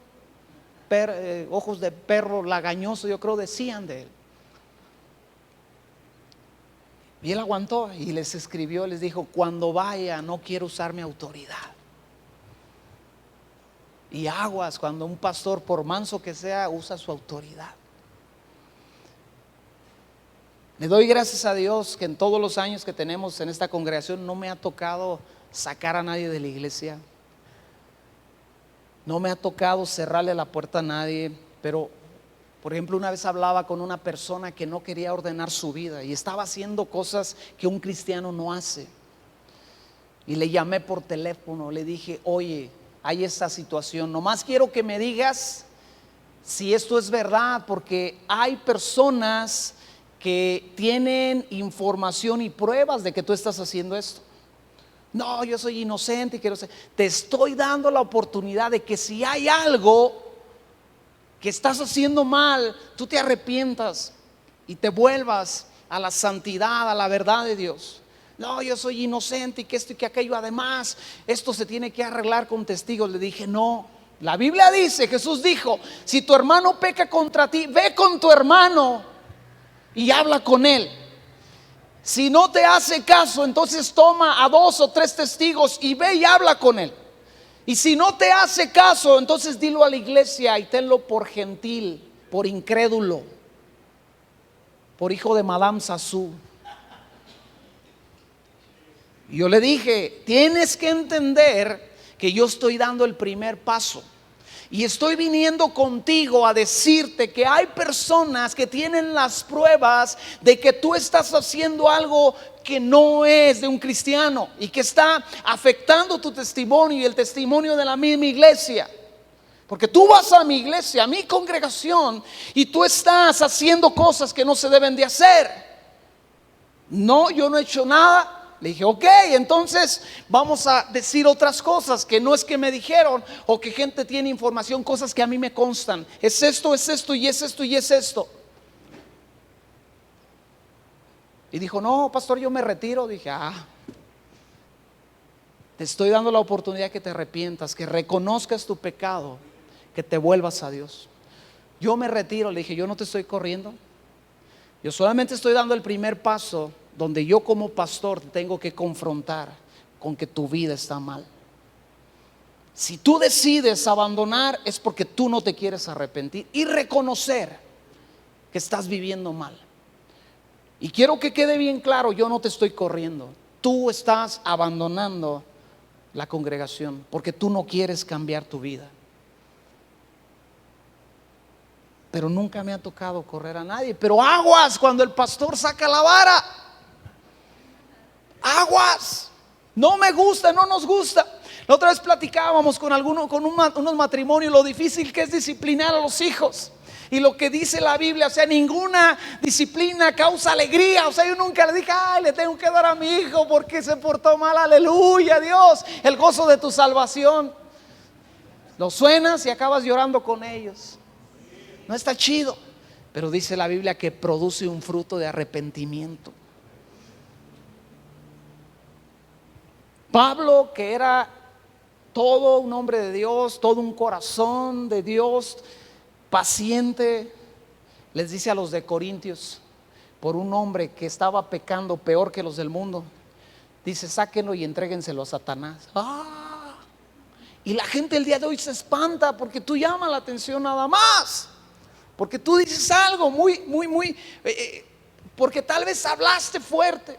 ojos de perro, lagañoso, yo creo decían de él. Y él aguantó y les escribió, les dijo: cuando vaya no quiero usar mi autoridad. Y aguas cuando un pastor, por manso que sea, usa su autoridad. Le doy gracias a Dios que en todos los años que tenemos en esta congregación no me ha tocado sacar a nadie de la iglesia. No me ha tocado cerrarle la puerta a nadie. Pero por ejemplo, una vez hablaba con una persona que no quería ordenar su vida y estaba haciendo cosas que un cristiano no hace. Y le llamé por teléfono, le dije: oye, hay esta situación, nomás quiero que me digas si esto es verdad, porque hay personas que tienen información y pruebas de que tú estás haciendo esto. No, yo soy inocente y quiero ser. Te estoy dando la oportunidad de que si hay algo que estás haciendo mal, tú te arrepientas y te vuelvas a la santidad, a la verdad de Dios. No, yo soy inocente y que esto y que aquello, además esto se tiene que arreglar con testigos. Le dije: no, la Biblia dice, Jesús dijo: si tu hermano peca contra ti, ve con tu hermano y habla con él. Si no te hace caso, entonces toma a 2 o 3 testigos y ve y habla con él. Y si no te hace caso, entonces dilo a la iglesia y tenlo por gentil, por incrédulo, por hijo de Madame Sassou. Y yo le dije: tienes que entender que yo estoy dando el primer paso. Y estoy viniendo contigo a decirte que hay personas que tienen las pruebas de que tú estás haciendo algo que no es de un cristiano y que está afectando tu testimonio y el testimonio de la misma iglesia. Porque tú vas a mi iglesia, a mi congregación, y tú estás haciendo cosas que no se deben de hacer. No, yo no he hecho nada. Le dije, ok, entonces vamos a decir otras cosas que no es que me dijeron o que gente tiene información, cosas que a mí me constan. Es esto y es esto y es esto. Y dijo, no, pastor, yo me retiro. Dije, te estoy dando la oportunidad que te arrepientas, que reconozcas tu pecado, que te vuelvas a Dios. Yo me retiro. Le dije, yo no te estoy corriendo. Yo solamente estoy dando el primer paso donde yo como pastor te tengo que confrontar con que tu vida está mal. Si tú decides abandonar es porque tú no te quieres arrepentir y reconocer que estás viviendo mal. Y quiero que quede bien claro, yo no te estoy corriendo. Tú estás abandonando la congregación porque tú no quieres cambiar tu vida. Pero nunca me ha tocado correr a nadie. Pero aguas cuando el pastor saca la vara. Aguas. No me gusta, no nos gusta. La otra vez platicábamos con unos matrimonios lo difícil que es disciplinar a los hijos. Y lo que dice la Biblia, o sea, ninguna disciplina causa alegría. O sea, yo nunca le dije, le tengo que dar a mi hijo porque se portó mal. Aleluya, Dios, el gozo de tu salvación. Lo suenas y acabas llorando con ellos. No está chido. Pero dice la Biblia que produce un fruto de arrepentimiento. Pablo, que era todo un hombre de Dios, todo un corazón de Dios, paciente, les dice a los de Corintios, por un hombre que estaba pecando peor que los del mundo, dice, sáquenlo y entréguenselo a Satanás. Y la gente el día de hoy se espanta porque tú llamas la atención nada más, porque tú dices algo muy, porque tal vez hablaste fuerte,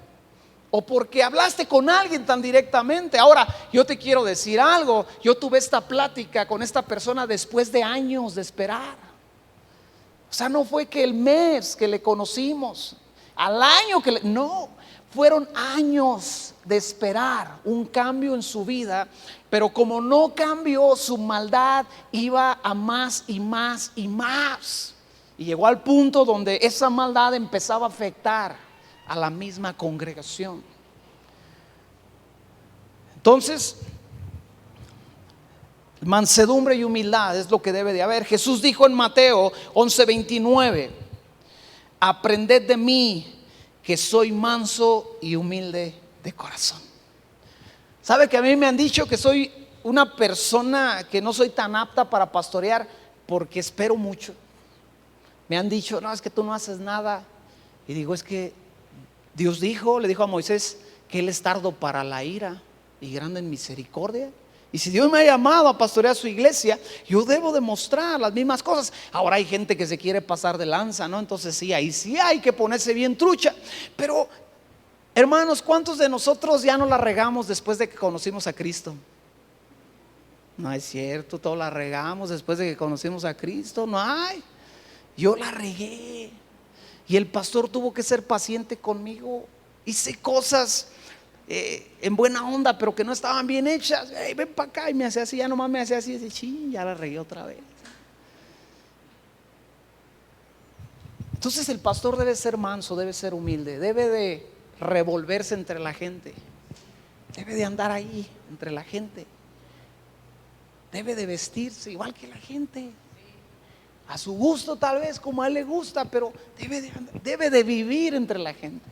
o porque hablaste con alguien tan directamente. Ahora, yo te quiero decir algo. Yo tuve esta plática con esta persona después de años de esperar. O sea, no fue que el mes que le conocimos, al año que no, fueron años de esperar un cambio en su vida. Pero como no cambió, su maldad iba a más y más y más. Y llegó al punto donde esa maldad empezaba a afectar a la misma congregación. Entonces, mansedumbre y humildad es lo que debe de haber. Jesús dijo en Mateo 11:29, aprended de mí que soy manso y humilde de corazón. ¿Sabe que a mí me han dicho que soy una persona que no soy tan apta para pastorear porque espero mucho? Me han dicho, no, es que tú no haces nada. Y digo, es que Dios le dijo a Moisés que Él es tardo para la ira y grande en misericordia. Y si Dios me ha llamado a pastorear su iglesia, yo debo demostrar las mismas cosas. Ahora hay gente que se quiere pasar de lanza, ¿no? Entonces sí, ahí sí hay que ponerse bien trucha. Pero, hermanos, ¿cuántos de nosotros ya no la regamos después de que conocimos a Cristo? No es cierto, todos la regamos después de que conocimos a Cristo. No hay. Yo la regué. Y el pastor tuvo que ser paciente conmigo. Hice cosas en buena onda, pero que no estaban bien hechas. Ven para acá, y me hacía así, ya nomás me hacía así, y ya la regué otra vez. Entonces el pastor debe ser manso, debe ser humilde, debe de revolverse entre la gente, debe de andar ahí entre la gente, debe de vestirse igual que la gente, a su gusto tal vez, como a él le gusta, pero debe de vivir entre la gente.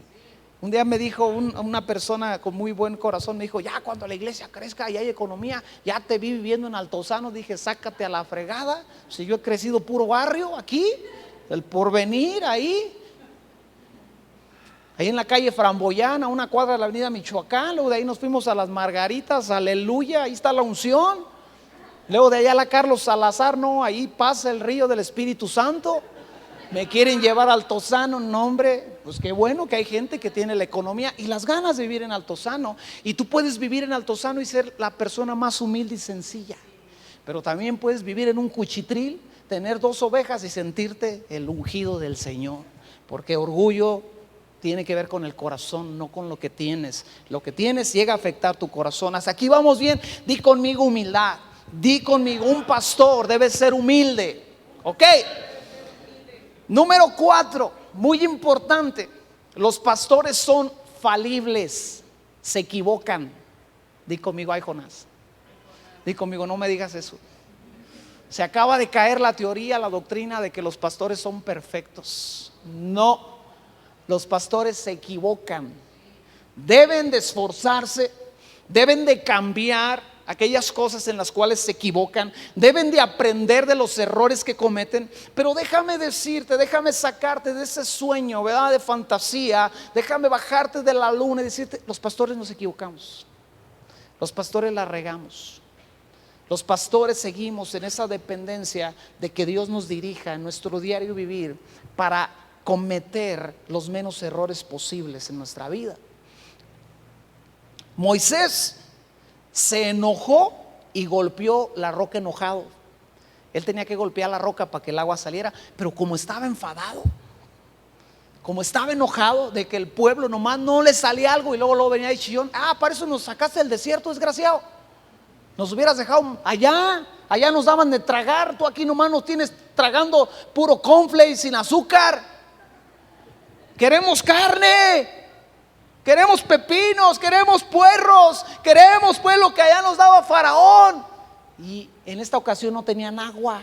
Un día me dijo una persona con muy buen corazón, me dijo, ya cuando la iglesia crezca y hay economía, ya te vi viviendo en Altozano. Dije, sácate a la fregada, si yo he crecido puro barrio aquí, el Porvenir ahí en la calle Framboyana, una cuadra de la avenida Michoacán. Luego de ahí nos fuimos a las Margaritas, aleluya, ahí está la unción. Luego de allá a la Carlos Salazar, no, ahí pasa el río del Espíritu Santo. Me quieren llevar a Altozano, no hombre, pues qué bueno que hay gente que tiene la economía y las ganas de vivir en Altozano. Y tú puedes vivir en Altozano y ser la persona más humilde y sencilla. Pero también puedes vivir en un cuchitril, tener 2 ovejas y sentirte el ungido del Señor. Porque orgullo tiene que ver con el corazón, no con lo que tienes. Lo que tienes llega a afectar tu corazón. Hasta aquí vamos bien. Di conmigo humildad. Di conmigo, un pastor debe ser humilde. ¿Ok? Número 4, muy importante. Los pastores son falibles, se equivocan. Di conmigo, ay Jonás. Di conmigo, no me digas eso. Se acaba de caer la teoría, la doctrina de que los pastores son perfectos. No, los pastores se equivocan. Deben de esforzarse, deben de cambiar aquellas cosas en las cuales se equivocan, deben de aprender de los errores que cometen. Pero déjame decirte, déjame sacarte de ese sueño, ¿verdad?, de fantasía. Déjame bajarte de la luna y decirte, los pastores nos equivocamos, los pastores la regamos. Los pastores seguimos en esa dependencia de que Dios nos dirija en nuestro diario vivir para cometer los menos errores posibles en nuestra vida. Moisés se enojó y golpeó la roca enojado. Él tenía que golpear la roca para que el agua saliera, pero como estaba enfadado, como estaba enojado de que el pueblo nomás no le salía algo, y luego venía y chillón, para eso nos sacaste del desierto, desgraciado. Nos hubieras dejado allá nos daban de tragar, tú aquí nomás nos tienes tragando puro cornflakes sin azúcar. Queremos carne, queremos pepinos, queremos puerros, queremos pues lo que allá nos daba Faraón. Y en esta ocasión no tenían agua.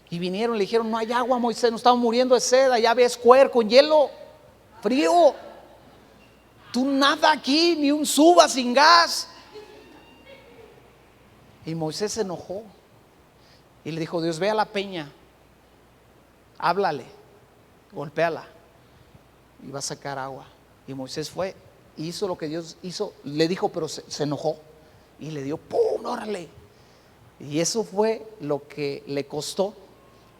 Y vinieron y le dijeron, no hay agua, Moisés, nos estamos muriendo de sed, allá ves cuer con hielo, frío. Tú nada aquí, ni un suba sin gas. Y Moisés se enojó y le dijo, Dios, ve a la peña, háblale, golpéala y va a sacar agua. Y Moisés fue y hizo lo que Dios hizo, le dijo, pero se enojó y le dio, ¡pum!, órale. Y eso fue lo que le costó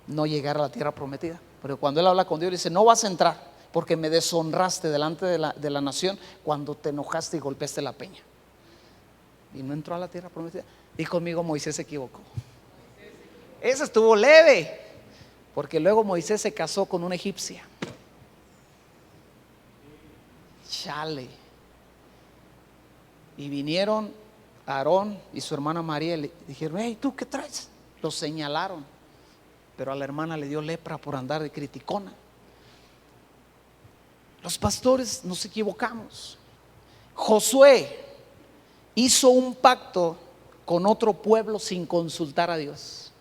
no llegar a la tierra prometida. Pero cuando él habla con Dios, le dice, no vas a entrar porque me deshonraste delante de la nación cuando te enojaste y golpeaste la peña. Y no entró a la tierra prometida. Y conmigo, Moisés se equivocó. Eso estuvo leve, porque luego Moisés se casó con una egipcia. Chale. Y vinieron Aarón y su hermana María y le dijeron, hey, ¿tú qué traes? Lo señalaron, pero a la hermana le dio lepra por andar de criticona. Los pastores nos equivocamos. Josué hizo un pacto con otro pueblo sin consultar a Dios.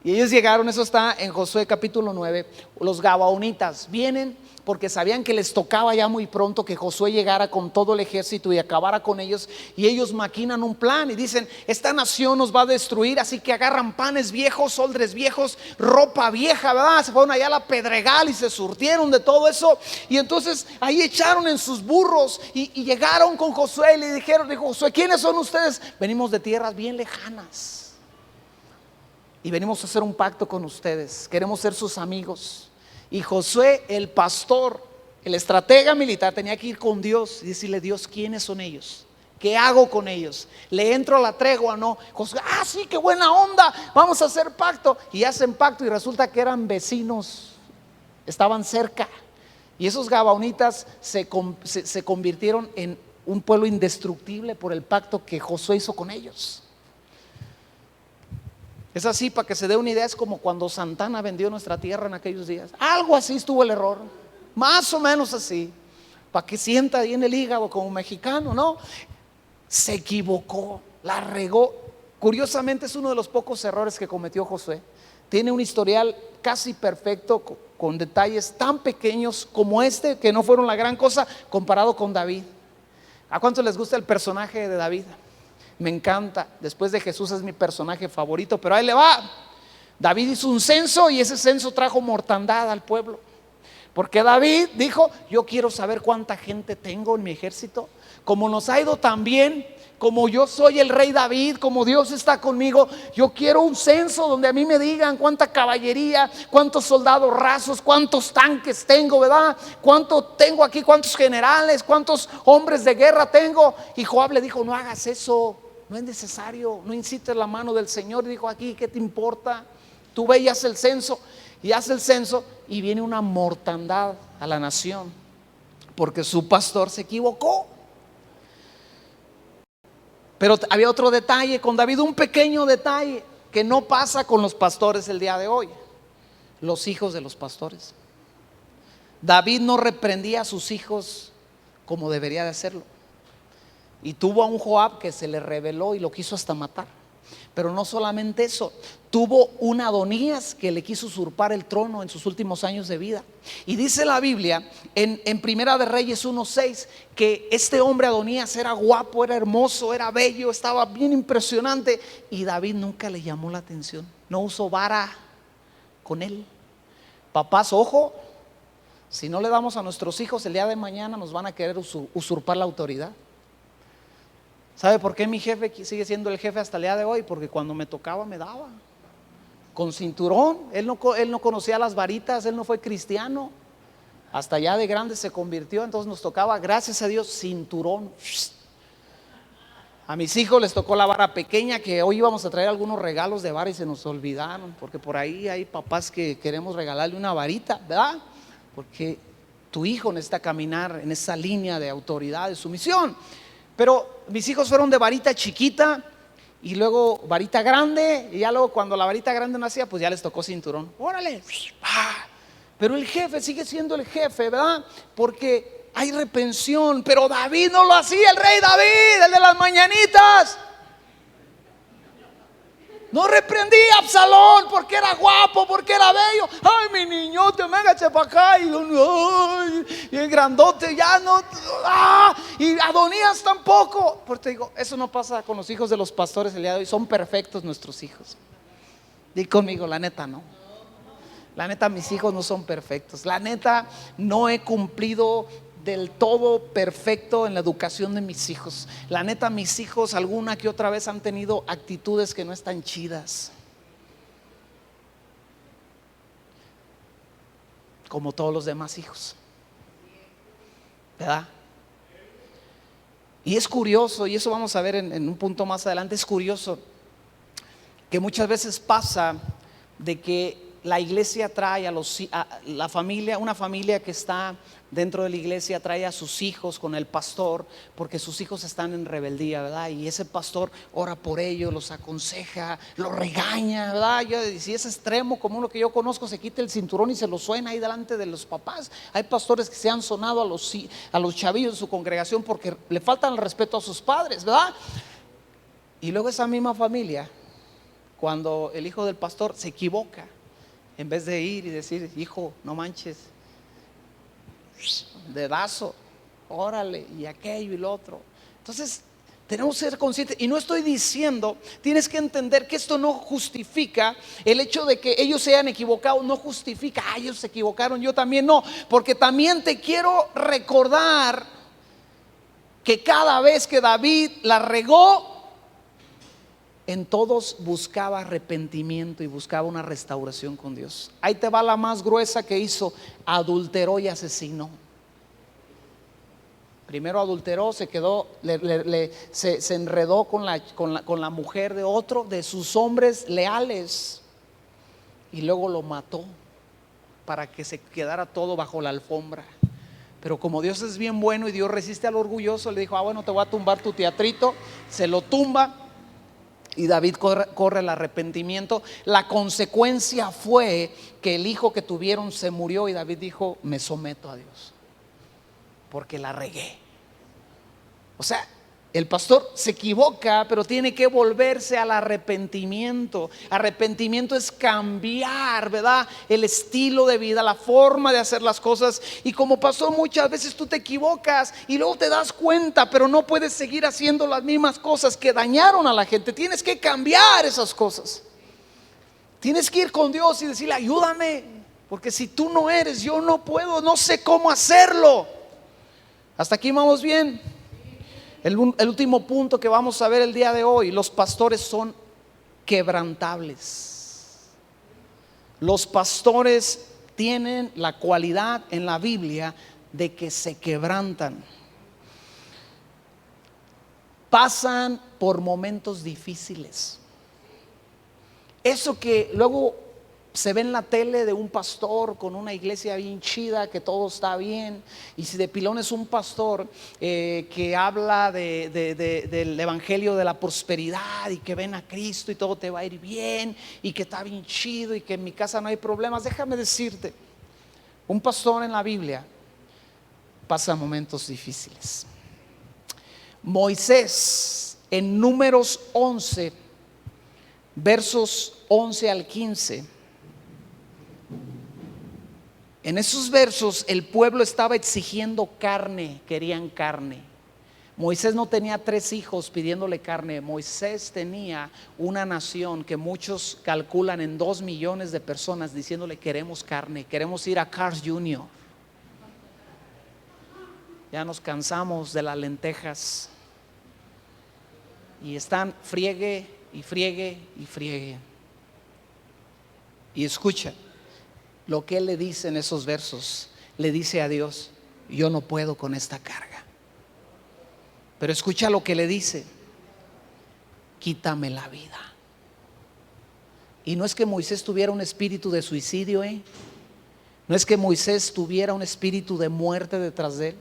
Y ellos llegaron, eso está en Josué capítulo 9. Los gabaonitas vienen porque sabían que les tocaba ya muy pronto que Josué llegara con todo el ejército y acabara con ellos. Y ellos maquinan un plan y dicen, esta nación nos va a destruir, así que agarran panes viejos, odres viejos, ropa vieja, ¿verdad? Se fueron allá a la Pedregal y se surtieron de todo eso. Y entonces ahí echaron en sus burros y llegaron con Josué y le dijeron, dijo Josué, ¿quiénes son ustedes? Venimos de tierras bien lejanas y venimos a hacer un pacto con ustedes, queremos ser sus amigos. Y Josué, el pastor, el estratega militar, tenía que ir con Dios y decirle, Dios, ¿quiénes son ellos? ¿Qué hago con ellos? ¿Le entro a la tregua o no? Josué, sí, qué buena onda, vamos a hacer pacto. Y hacen pacto y resulta que eran vecinos, estaban cerca. Y esos gabaonitas se convirtieron en un pueblo indestructible por el pacto que Josué hizo con ellos. Es así, para que se dé una idea, es como cuando Santana vendió nuestra tierra en aquellos días. Algo así estuvo el error, más o menos así, para que sienta ahí en el hígado como mexicano, ¿no? Se equivocó, la regó. Curiosamente es uno de los pocos errores que cometió Josué. Tiene un historial casi perfecto, con detalles tan pequeños como este, que no fueron la gran cosa, comparado con David. ¿A cuántos les gusta el personaje de David? Me encanta, después de Jesús es mi personaje favorito, pero ahí le va. David hizo un censo y ese censo trajo mortandad al pueblo, porque David dijo, yo quiero saber cuánta gente tengo en mi ejército. Como nos ha ido tan bien, como yo soy el rey David, como Dios está conmigo, yo quiero un censo donde a mí me digan cuánta caballería, cuántos soldados rasos, cuántos tanques tengo, ¿verdad? Cuánto tengo aquí, cuántos generales, cuántos hombres de guerra tengo. Y Joab le dijo, no hagas eso, no es necesario, no incites la mano del Señor. Dijo aquí, ¿qué te importa? Tú ve y haz el censo, y hace el censo y viene una mortandad a la nación, porque su pastor se equivocó. Pero había otro detalle con David, un pequeño detalle que no pasa con los pastores el día de hoy, los hijos de los pastores. David no reprendía a sus hijos como debería de hacerlo, y tuvo a un Joab que se le rebeló y lo quiso hasta matar. Pero no solamente eso, tuvo un Adonías que le quiso usurpar el trono en sus últimos años de vida. Y dice la Biblia en Primera de Reyes 1:6 que este hombre Adonías era guapo, era hermoso, era bello, estaba bien impresionante, y David nunca le llamó la atención, no usó vara con él. Papás, ojo, si no le damos a nuestros hijos, el día de mañana nos van a querer usurpar la autoridad. ¿Sabe por qué mi jefe sigue siendo el jefe hasta el día de hoy? Porque cuando me tocaba me daba con cinturón. Él no conocía las varitas, él no fue cristiano, hasta ya de grande se convirtió. Entonces nos tocaba, gracias a Dios, cinturón. A mis hijos les tocó la vara pequeña, que hoy íbamos a traer algunos regalos de vara y se nos olvidaron, porque por ahí hay papás que queremos regalarle una varita, ¿verdad? Porque tu hijo necesita caminar en esa línea de autoridad, de sumisión. Pero mis hijos fueron de varita chiquita y luego varita grande, y ya luego cuando la varita grande nacía, pues ya les tocó cinturón. Órale. Pero el jefe sigue siendo el jefe, ¿verdad? Porque hay reprensión. Pero David no lo hacía, el rey David, el de las mañanitas. No reprendía a Absalón porque era guapo, porque era bello. Ay, mi niñote, véngase para acá. Y el grandote ya no. Y Adonías tampoco. Porque te digo, eso no pasa con los hijos de los pastores el día de hoy. Son perfectos nuestros hijos. Di conmigo, la neta no. La neta, mis hijos no son perfectos. La neta, no he cumplido del todo perfecto en la educación de mis hijos. La neta, mis hijos alguna que otra vez han tenido actitudes que no están chidas, como todos los demás hijos, ¿verdad? Y es curioso, y eso vamos a ver en un punto más adelante. Es curioso que muchas veces pasa de que la iglesia trae a la familia, una familia que está dentro de la iglesia trae a sus hijos con el pastor porque sus hijos están en rebeldía, ¿verdad? Y ese pastor ora por ellos, los aconseja, los regaña, ¿verdad? Si es extremo como uno que yo conozco, se quita el cinturón y se lo suena ahí delante de los papás. Hay pastores que se han sonado a los chavillos de su congregación porque le faltan el respeto a sus padres, ¿verdad? Y luego esa misma familia, cuando el hijo del pastor se equivoca, en vez de ir y decir, hijo, no manches, dedazo, órale, y aquello y lo otro. Entonces tenemos que ser conscientes. Y no estoy diciendo, tienes que entender que esto no justifica el hecho de que ellos se hayan equivocado. No justifica, ellos se equivocaron, yo también no. Porque también te quiero recordar que cada vez que David la regó, en todos buscaba arrepentimiento y buscaba una restauración con Dios. Ahí te va la más gruesa que hizo: adulteró y asesinó. Primero adulteró, se quedó, se enredó con la mujer de otro de sus hombres leales, y luego lo mató para que se quedara todo bajo la alfombra. Pero como Dios es bien bueno y Dios resiste al orgulloso, le dijo, bueno, te voy a tumbar tu teatrito. Se lo tumba. Y David corre el arrepentimiento. La consecuencia fue que el hijo que tuvieron se murió, y David dijo, me someto a Dios porque la regué. O sea, el pastor se equivoca, pero tiene que volverse al arrepentimiento. Arrepentimiento es cambiar, ¿verdad? El estilo de vida, la forma de hacer las cosas. Y como pasó muchas veces, tú te equivocas y luego te das cuenta, pero no puedes seguir haciendo las mismas cosas que dañaron a la gente. Tienes que cambiar esas cosas. Tienes que ir con Dios y decirle, ayúdame, porque si tú no eres, yo no puedo, no sé cómo hacerlo. ¿Hasta aquí vamos bien? El último punto que vamos a ver el día de hoy: los pastores son quebrantables. Los pastores tienen la cualidad en la Biblia de que se quebrantan. Pasan por momentos difíciles. Eso que luego se ve en la tele de un pastor con una iglesia bien chida, que todo está bien, y si de pilón es un pastor que habla del evangelio de la prosperidad y que ven a Cristo y todo te va a ir bien y que está bien chido y que en mi casa no hay problemas, déjame decirte, un pastor en la Biblia pasa momentos difíciles. Moisés en Números 11 versos 11 al 15, en esos versos el pueblo estaba exigiendo carne, querían carne. Moisés no tenía 3 hijos pidiéndole carne. Moisés tenía una nación que muchos calculan en 2 millones de personas diciéndole queremos carne, queremos ir a Carl's Jr. Ya nos cansamos de las lentejas y están friegue y friegue y friegue. Y escucha lo que él le dice en esos versos. Le dice a Dios: yo no puedo con esta carga. Pero escucha lo que le dice: quítame la vida. Y no es que Moisés tuviera un espíritu de suicidio, no es que Moisés tuviera un espíritu de muerte detrás de él.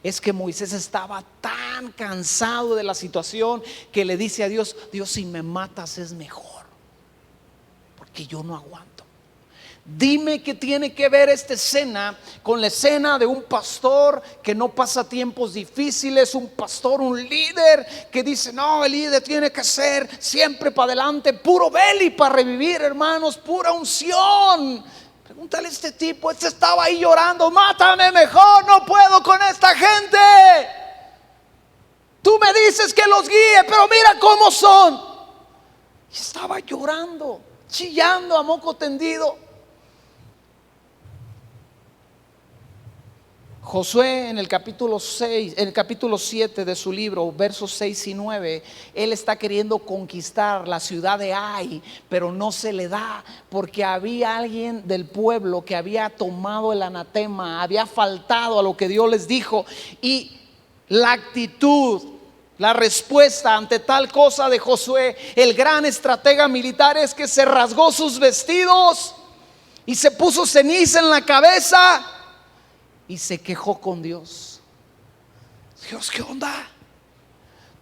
Es que Moisés estaba tan cansado de la situación que le dice a Dios: Dios, si me matas es mejor, porque yo no aguanto. Dime qué tiene que ver esta escena con la escena de un pastor que no pasa tiempos difíciles, un pastor, un líder que dice: no, el líder tiene que ser siempre para adelante, puro Beli para revivir, hermanos, pura unción. Pregúntale a este tipo, este estaba ahí llorando: mátame mejor, no puedo con esta gente. Tú me dices que los guíe, pero mira cómo son. Y estaba llorando, chillando a moco tendido. Josué en el capítulo 6, en el capítulo 7 de su libro, versos 6 y 9, él está queriendo conquistar la ciudad de Ai, pero no se le da porque había alguien del pueblo que había tomado el anatema, había faltado a lo que Dios les dijo. Y la actitud, la respuesta ante tal cosa de Josué, el gran estratega militar, es que se rasgó sus vestidos y se puso ceniza en la cabeza y se quejó con Dios. Dios, ¿qué onda?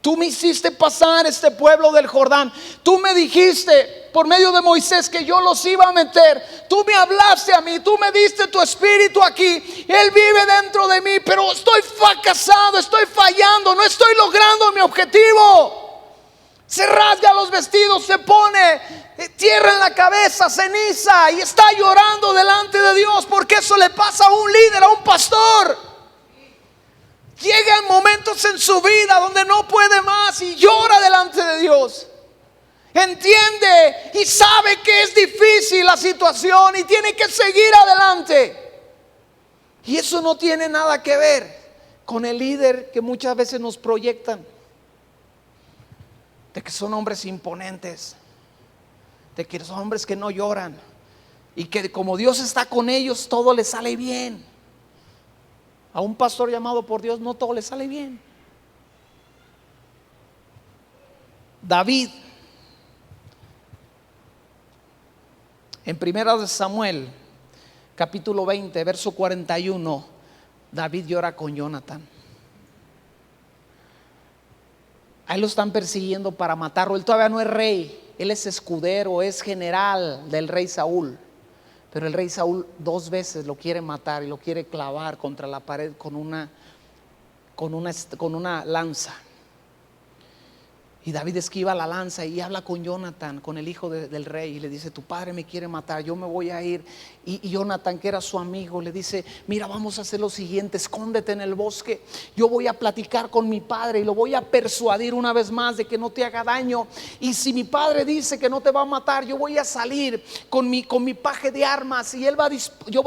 Tú me hiciste pasar este pueblo del Jordán. Tú me dijiste por medio de Moisés que yo los iba a meter. Tú me hablaste a mí, tú me diste tu espíritu aquí. Él vive dentro de mí, pero estoy fracasado, estoy fallando, no estoy logrando mi objetivo. Se rasga los vestidos, se pone tierra en la cabeza, ceniza, y está llorando delante de Dios, porque eso le pasa a un líder, a un pastor. Llegan momentos en su vida donde no puede más y llora delante de Dios. Entiende y sabe que es difícil la situación y tiene que seguir adelante. Y eso no tiene nada que ver con el líder que muchas veces nos proyectan, de que son hombres imponentes, de que son hombres que no lloran y que como Dios está con ellos todo les sale bien. A un pastor llamado por Dios no todo le sale bien. David, en Primera de Samuel capítulo 20 verso 41, David llora con Jonatán. Ahí lo están persiguiendo para matarlo. Él todavía no es rey, él es escudero, es general del rey Saúl. Pero el rey Saúl 2 veces lo quiere matar y lo quiere clavar contra la pared con una lanza. Y David esquiva la lanza y habla con Jonatán, con el hijo del rey, y le dice: tu padre me quiere matar, yo me voy a ir. Y Jonatán, que era su amigo, le dice: mira, vamos a hacer lo siguiente, escóndete en el bosque, yo voy a platicar con mi padre y lo voy a persuadir una vez más de que no te haga daño. Y si mi padre dice que no te va a matar, yo voy a salir con mi paje de armas y yo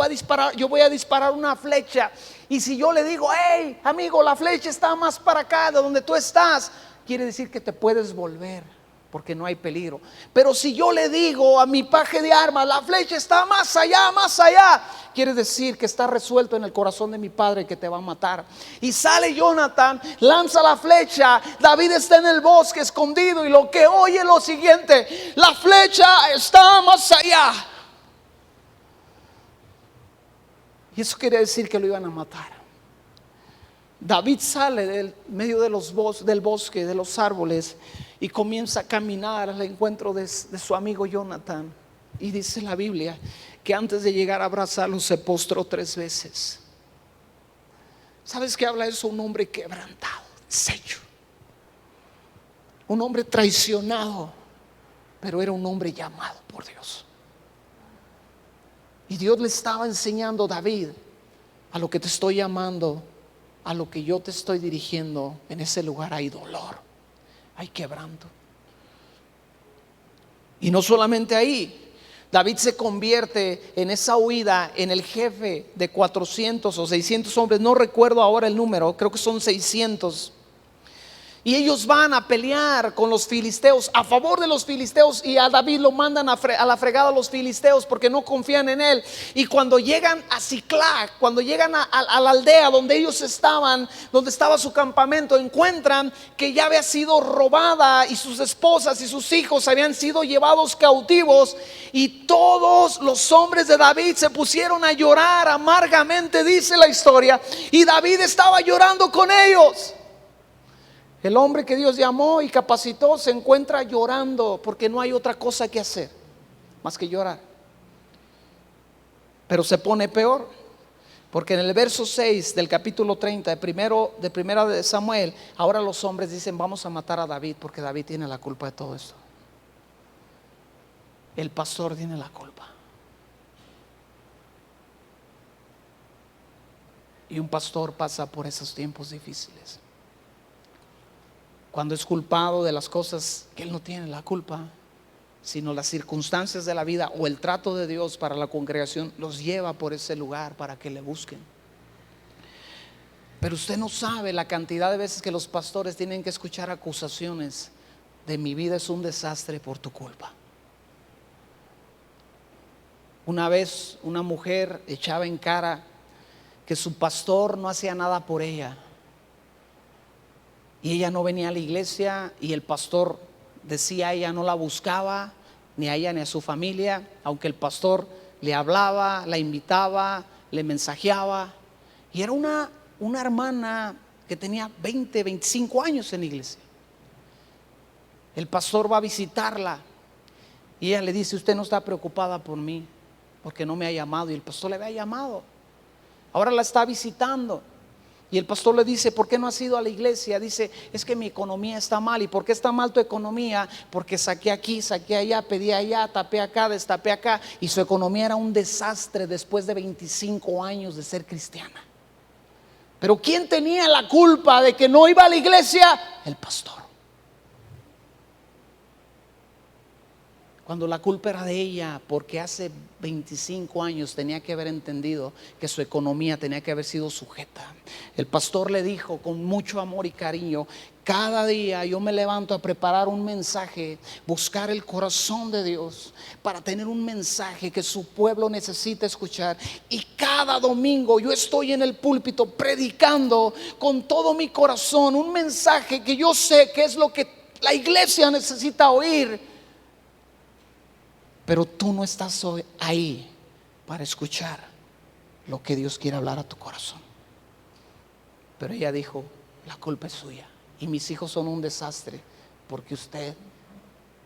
voy a disparar una flecha. Y si yo le digo: hey amigo, la flecha está más para acá de donde tú estás, quiere decir que te puedes volver porque no hay peligro. Pero si yo le digo a mi paje de armas: la flecha está más allá, quiere decir que está resuelto en el corazón de mi padre que te va a matar. Y sale Jonathan, lanza la flecha. David está en el bosque escondido y lo que oye es lo siguiente: la flecha está más allá. Y eso quiere decir que lo iban a matar. David sale del medio de del bosque, de los árboles, y comienza a caminar al encuentro de su amigo Jonathan. Y dice la Biblia que antes de llegar a abrazarlo se postró 3 veces. ¿Sabes qué habla eso? Un hombre quebrantado, deshecho, un hombre traicionado, pero era un hombre llamado por Dios. Y Dios le estaba enseñando a David: a lo que te estoy llamando, a lo que yo te estoy dirigiendo, en ese lugar hay dolor, hay quebranto. Y no solamente ahí, David se convierte en esa huida en el jefe de 400 o 600 hombres, no recuerdo ahora el número, creo que son 600. Y ellos van a pelear con los filisteos, a favor de los filisteos, y a David lo mandan a la fregada a los filisteos porque no confían en él. Y cuando llegan a Siclag, cuando llegan a la aldea donde ellos estaban, donde estaba su campamento, encuentran que ya había sido robada y sus esposas y sus hijos habían sido llevados cautivos. Y todos los hombres de David se pusieron a llorar amargamente, dice la historia, y David estaba llorando con ellos. El hombre que Dios llamó y capacitó se encuentra llorando porque no hay otra cosa que hacer más que llorar. Pero se pone peor, porque en el verso 6 del capítulo 30 de primera de Samuel, ahora los hombres dicen: vamos a matar a David porque David tiene la culpa de todo esto. El pastor tiene la culpa. Y un pastor pasa por esos tiempos difíciles, cuando es culpado de las cosas que él no tiene la culpa, sino las circunstancias de la vida o el trato de Dios para la congregación los lleva por ese lugar para que le busquen. Pero usted no sabe la cantidad de veces que los pastores tienen que escuchar acusaciones de: mi vida es un desastre por tu culpa. Una vez una mujer echaba en cara que su pastor no hacía nada por ella, y ella no venía a la iglesia, y el pastor decía: ella no la buscaba, ni a ella ni a su familia, aunque el pastor le hablaba, la invitaba, le mensajeaba. Y era una hermana que tenía 20, 25 años en la iglesia. El pastor va a visitarla y ella le dice: usted no está preocupada por mí porque no me ha llamado. Y el pastor le había llamado, ahora la está visitando. Y el pastor le dice: ¿por qué no has ido a la iglesia? Dice: es que mi economía está mal. ¿Y por qué está mal tu economía? Porque saqué aquí, saqué allá, pedí allá, tapé acá, destapé acá. Y su economía era un desastre después de 25 años de ser cristiana. Pero ¿quién tenía la culpa de que no iba a la iglesia? El pastor. Cuando la culpa era de ella, porque hace 25 años tenía que haber entendido que su economía tenía que haber sido sujeta. El pastor le dijo con mucho amor y cariño: cada día yo me levanto a preparar un mensaje, buscar el corazón de Dios para tener un mensaje que su pueblo necesita escuchar. Y cada domingo yo estoy en el púlpito predicando con todo mi corazón un mensaje que yo sé que es lo que la iglesia necesita oír. Pero tú no estás ahí para escuchar lo que Dios quiere hablar a tu corazón. Pero ella dijo: la culpa es suya y mis hijos son un desastre porque usted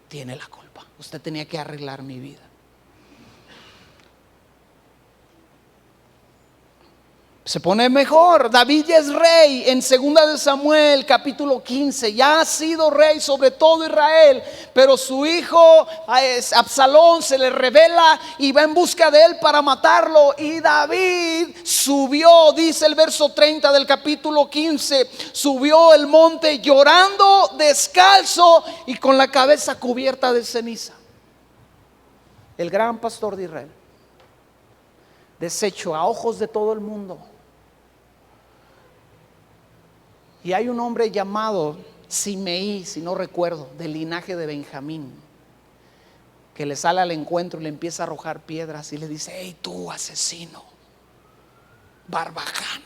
tiene la culpa. Usted tenía que arreglar mi vida. Se pone mejor. David ya es rey en 2 de Samuel capítulo 15. Ya ha sido rey sobre todo Israel, pero su hijo Absalón se le revela y va en busca de él para matarlo. Y David subió, dice el verso 30 del capítulo 15, subió el monte llorando, descalzo y con la cabeza cubierta de ceniza. El gran pastor de Israel, deshecho a ojos de todo el mundo. Y hay un hombre llamado Simeí, si no recuerdo, del linaje de Benjamín, que le sale al encuentro y le empieza a arrojar piedras y le dice: hey tú, asesino, Barbaján,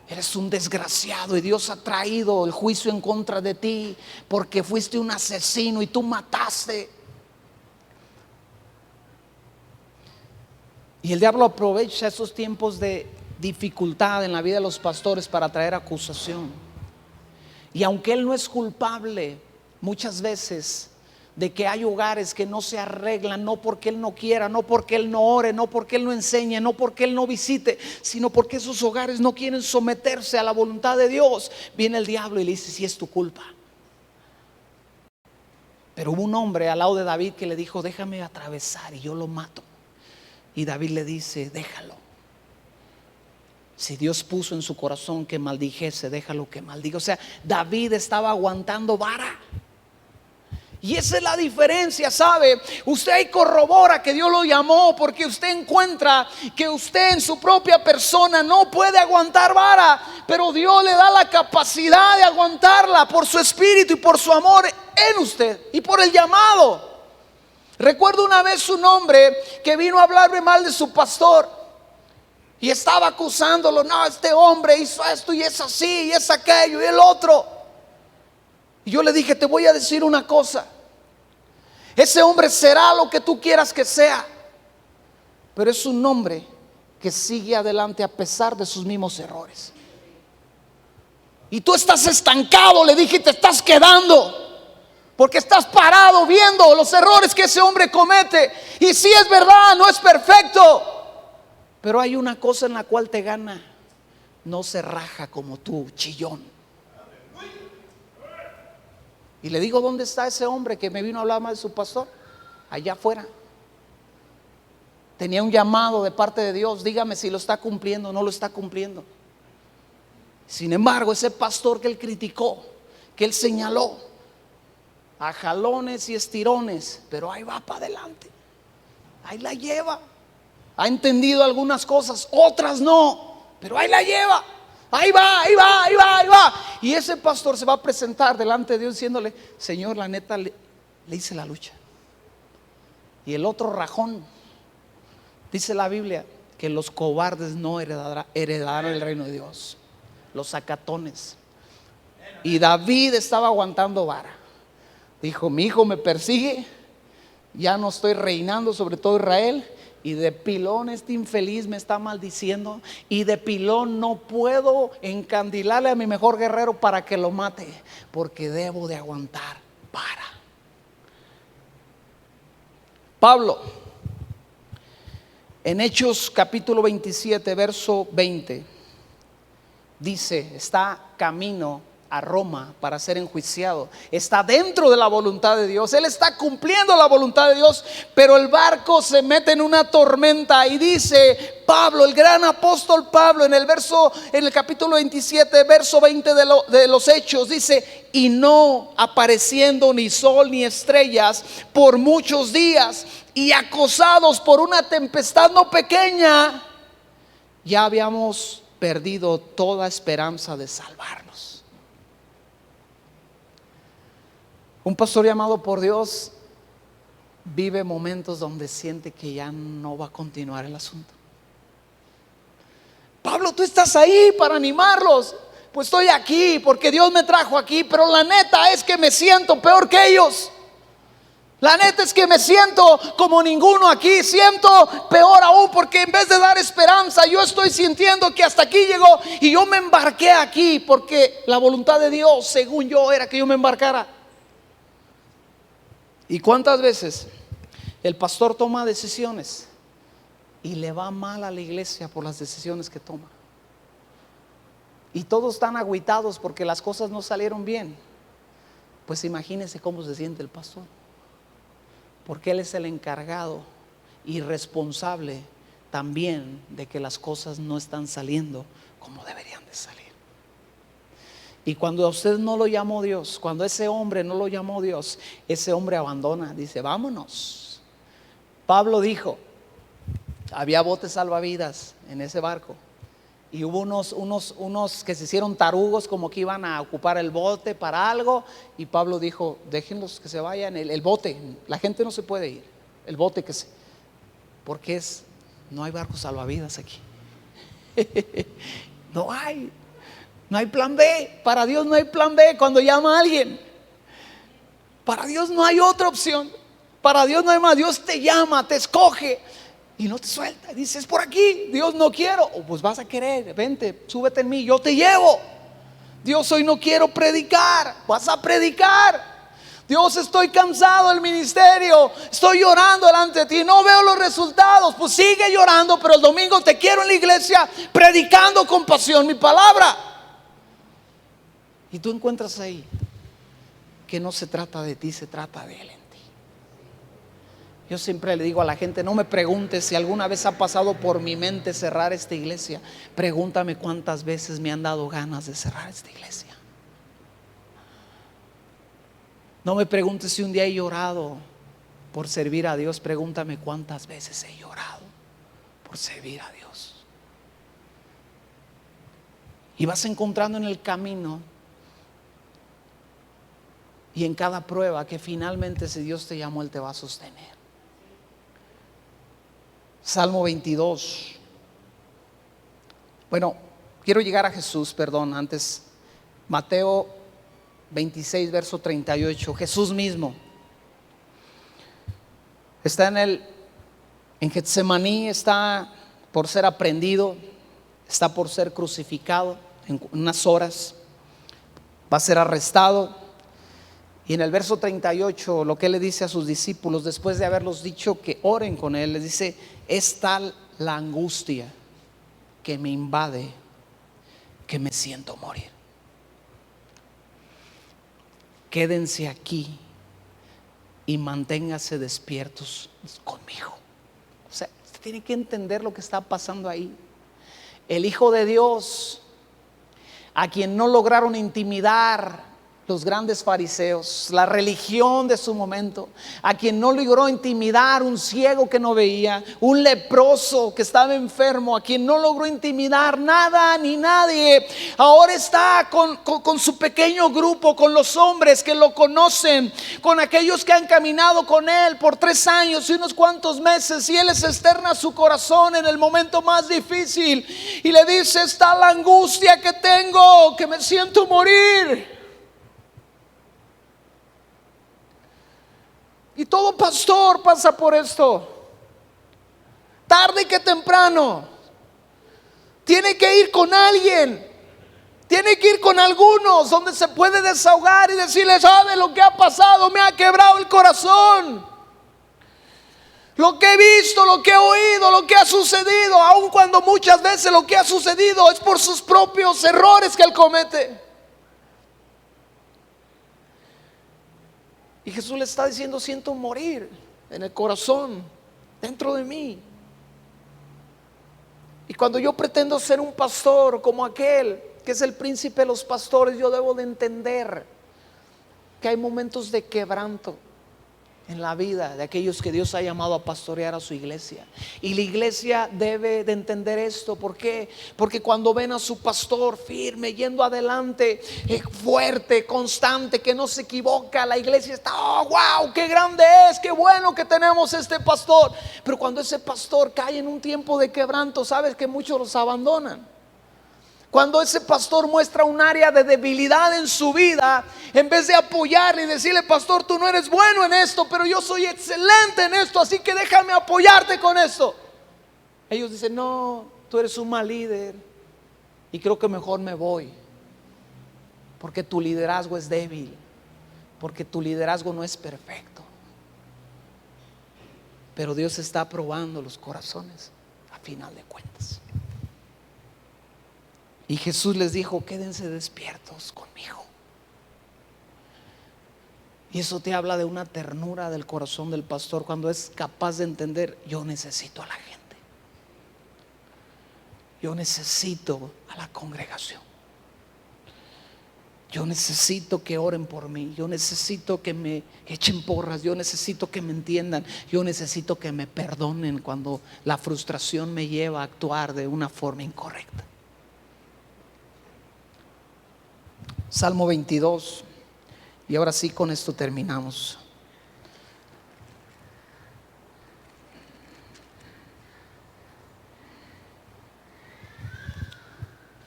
eres un desgraciado y Dios ha traído el juicio en contra de ti porque fuiste un asesino y tú mataste. Y el diablo aprovecha esos tiempos de dificultad en la vida de los pastores para traer acusación. Y aunque él no es culpable muchas veces de que hay hogares que no se arreglan, no porque él no quiera, no porque él no ore, no porque él no enseñe, no porque él no visite, sino porque esos hogares no quieren someterse a la voluntad de Dios, viene el diablo y le dice: si es tu culpa. Pero hubo un hombre al lado de David que le dijo: déjame atravesar y yo lo mato. Y David le dice: déjalo. Si Dios puso en su corazón que maldijese, déjalo que maldiga. O sea, David estaba aguantando vara. Y esa es la diferencia, ¿sabe? Usted ahí corrobora que Dios lo llamó porque usted encuentra que usted en su propia persona no puede aguantar vara, pero Dios le da la capacidad de aguantarla por su espíritu y por su amor en usted y por el llamado. Recuerdo una vez un hombre que vino a hablarme mal de su pastor y estaba acusándolo: no, este hombre hizo esto y es así y es aquello y el otro. Y yo le dije: te voy a decir una cosa, ese hombre será lo que tú quieras que sea, pero es un hombre que sigue adelante a pesar de sus mismos errores. Y tú estás estancado, le dije, te estás quedando porque estás parado viendo los errores que ese hombre comete. Y sí, es verdad, no es perfecto, pero hay una cosa en la cual te gana: no se raja como tú, chillón. Y le digo: ¿dónde está ese hombre que me vino a hablar mal de su pastor? Allá afuera. Tenía un llamado de parte de Dios, dígame si lo está cumpliendo o no lo está cumpliendo. Sin embargo, ese pastor que él criticó, que él señaló, a jalones y estirones, pero ahí va para adelante, ahí la lleva. Ha entendido algunas cosas, otras no, pero ahí la lleva. Ahí va, ahí va, ahí va, ahí va. Y ese pastor se va a presentar delante de Dios diciéndole: Señor, la neta le hice la lucha. Y el otro rajón, dice la Biblia que los cobardes no heredarán el reino de Dios, los sacatones. Y David estaba aguantando vara. Dijo: mi hijo me persigue, ya no estoy reinando sobre todo Israel, y de pilón este infeliz me está maldiciendo, y de pilón no puedo encandilarle a mi mejor guerrero para que lo mate, porque debo de aguantar vara. Pablo, en Hechos capítulo 27 verso 20, dice: está camino a Roma para ser enjuiciado. Está dentro de la voluntad de Dios, él está cumpliendo la voluntad de Dios, pero el barco se mete en una tormenta. Y dice Pablo, el gran apóstol Pablo, en el capítulo 27 verso 20 de los Hechos, dice: y no apareciendo ni sol ni estrellas por muchos días, y acosados por una tempestad no pequeña, ya habíamos perdido toda esperanza de salvarnos. Un pastor llamado por Dios vive momentos donde siente que ya no va a continuar el asunto. Pablo, tú estás ahí para animarlos. Pues estoy aquí porque Dios me trajo aquí, pero la neta es que me siento peor que ellos. La neta es que me siento como ninguno aquí. Siento peor aún porque en vez de dar esperanza, yo estoy sintiendo que hasta aquí llegó. Y yo me embarqué aquí porque la voluntad de Dios, según yo, era que yo me embarcara. ¿Y cuántas veces el pastor toma decisiones y le va mal a la iglesia por las decisiones que toma? Y todos están agüitados porque las cosas no salieron bien. Pues imagínense cómo se siente el pastor, porque él es el encargado y responsable también de que las cosas no están saliendo como deberían de salir. Y cuando a usted no lo llamó Dios, cuando ese hombre no lo llamó Dios, ese hombre abandona, dice: vámonos. Pablo dijo: había botes salvavidas en ese barco, y hubo unos que se hicieron tarugos, como que iban a ocupar el bote para algo. Y Pablo dijo: déjenlos que se vayan, el bote, la gente no se puede ir, el bote porque no hay barcos salvavidas aquí. No hay. No hay plan B. Para Dios no hay plan B cuando llama a alguien. Para Dios no hay otra opción. Para Dios no hay más. Dios te llama, te escoge y no te suelta. Dices, por aquí. Dios, no quiero. Pues vas a querer. Vente, súbete en mí, yo te llevo. Dios, hoy no quiero predicar. Vas a predicar. Dios, estoy cansado del ministerio, estoy llorando delante de ti, no veo los resultados. Pues sigue llorando, pero el domingo te quiero en la iglesia predicando con pasión mi palabra. Y tú encuentras ahí que no se trata de ti, se trata de Él en ti. Yo siempre le digo a la gente, no me preguntes si alguna vez ha pasado por mi mente cerrar esta iglesia. Pregúntame cuántas veces me han dado ganas de cerrar esta iglesia. No me preguntes si un día he llorado por servir a Dios. Pregúntame cuántas veces he llorado por servir a Dios. Y vas encontrando en el camino y en cada prueba que finalmente, si Dios te llamó, Él te va a sostener. Salmo 22. Bueno, quiero llegar a Jesús, perdón, antes. Mateo 26, verso 38. Jesús mismo está en Getsemaní, está por ser aprehendido, está por ser crucificado en unas horas, va a ser arrestado. Y en el verso 38, lo que Él le dice a sus discípulos, después de haberlos dicho que oren con Él, les dice: es tal la angustia que me invade que me siento morir. Quédense aquí y manténganse despiertos conmigo. O sea, usted tiene que entender lo que está pasando ahí. El Hijo de Dios, a quien no lograron intimidar los grandes fariseos, la religión de su momento, a quien no logró intimidar un ciego que no veía, un leproso que estaba enfermo, a quien no logró intimidar nada ni nadie, ahora está con su pequeño grupo, con los hombres que lo conocen, con aquellos que han caminado con Él por 3 años y unos cuantos meses, y Él les externa su corazón en el momento más difícil y le dice: está la angustia que tengo, que me siento morir. Y todo pastor pasa por esto. Tarde que temprano tiene que ir con alguien, tiene que ir con algunos donde se puede desahogar y decirle: ¿sabe lo que ha pasado? Me ha quebrado el corazón. Lo que he visto, lo que he oído, lo que ha sucedido, aun cuando muchas veces lo que ha sucedido es por sus propios errores que él comete. Y Jesús le está diciendo: siento morir en el corazón, dentro de mí. Y cuando yo pretendo ser un pastor como aquel que es el príncipe de los pastores, yo debo de entender que hay momentos de quebranto en la vida de aquellos que Dios ha llamado a pastorear a su iglesia. Y la iglesia debe de entender esto. ¿Por qué? Porque cuando ven a su pastor firme, yendo adelante, fuerte, constante, que no se equivoca, la iglesia está: oh, wow, qué grande es, qué bueno que tenemos este pastor. Pero cuando ese pastor cae en un tiempo de quebranto, sabes que muchos los abandonan. Cuando ese pastor muestra un área de debilidad en su vida, en vez de apoyarle y decirle: pastor, tú no eres bueno en esto, pero yo soy excelente en esto, así que déjame apoyarte con esto, ellos dicen: no, tú eres un mal líder y creo que mejor me voy, porque tu liderazgo es débil, porque tu liderazgo no es perfecto. Pero Dios está probando los corazones a final de cuentas. Y Jesús les dijo: quédense despiertos conmigo. Y eso te habla de una ternura del corazón del pastor, cuando es capaz de entender: yo necesito a la gente, yo necesito a la congregación, yo necesito que oren por mí, yo necesito que me echen porras, yo necesito que me entiendan, yo necesito que me perdonen cuando la frustración me lleva a actuar de una forma incorrecta. Salmo 22. Y ahora sí, con esto terminamos.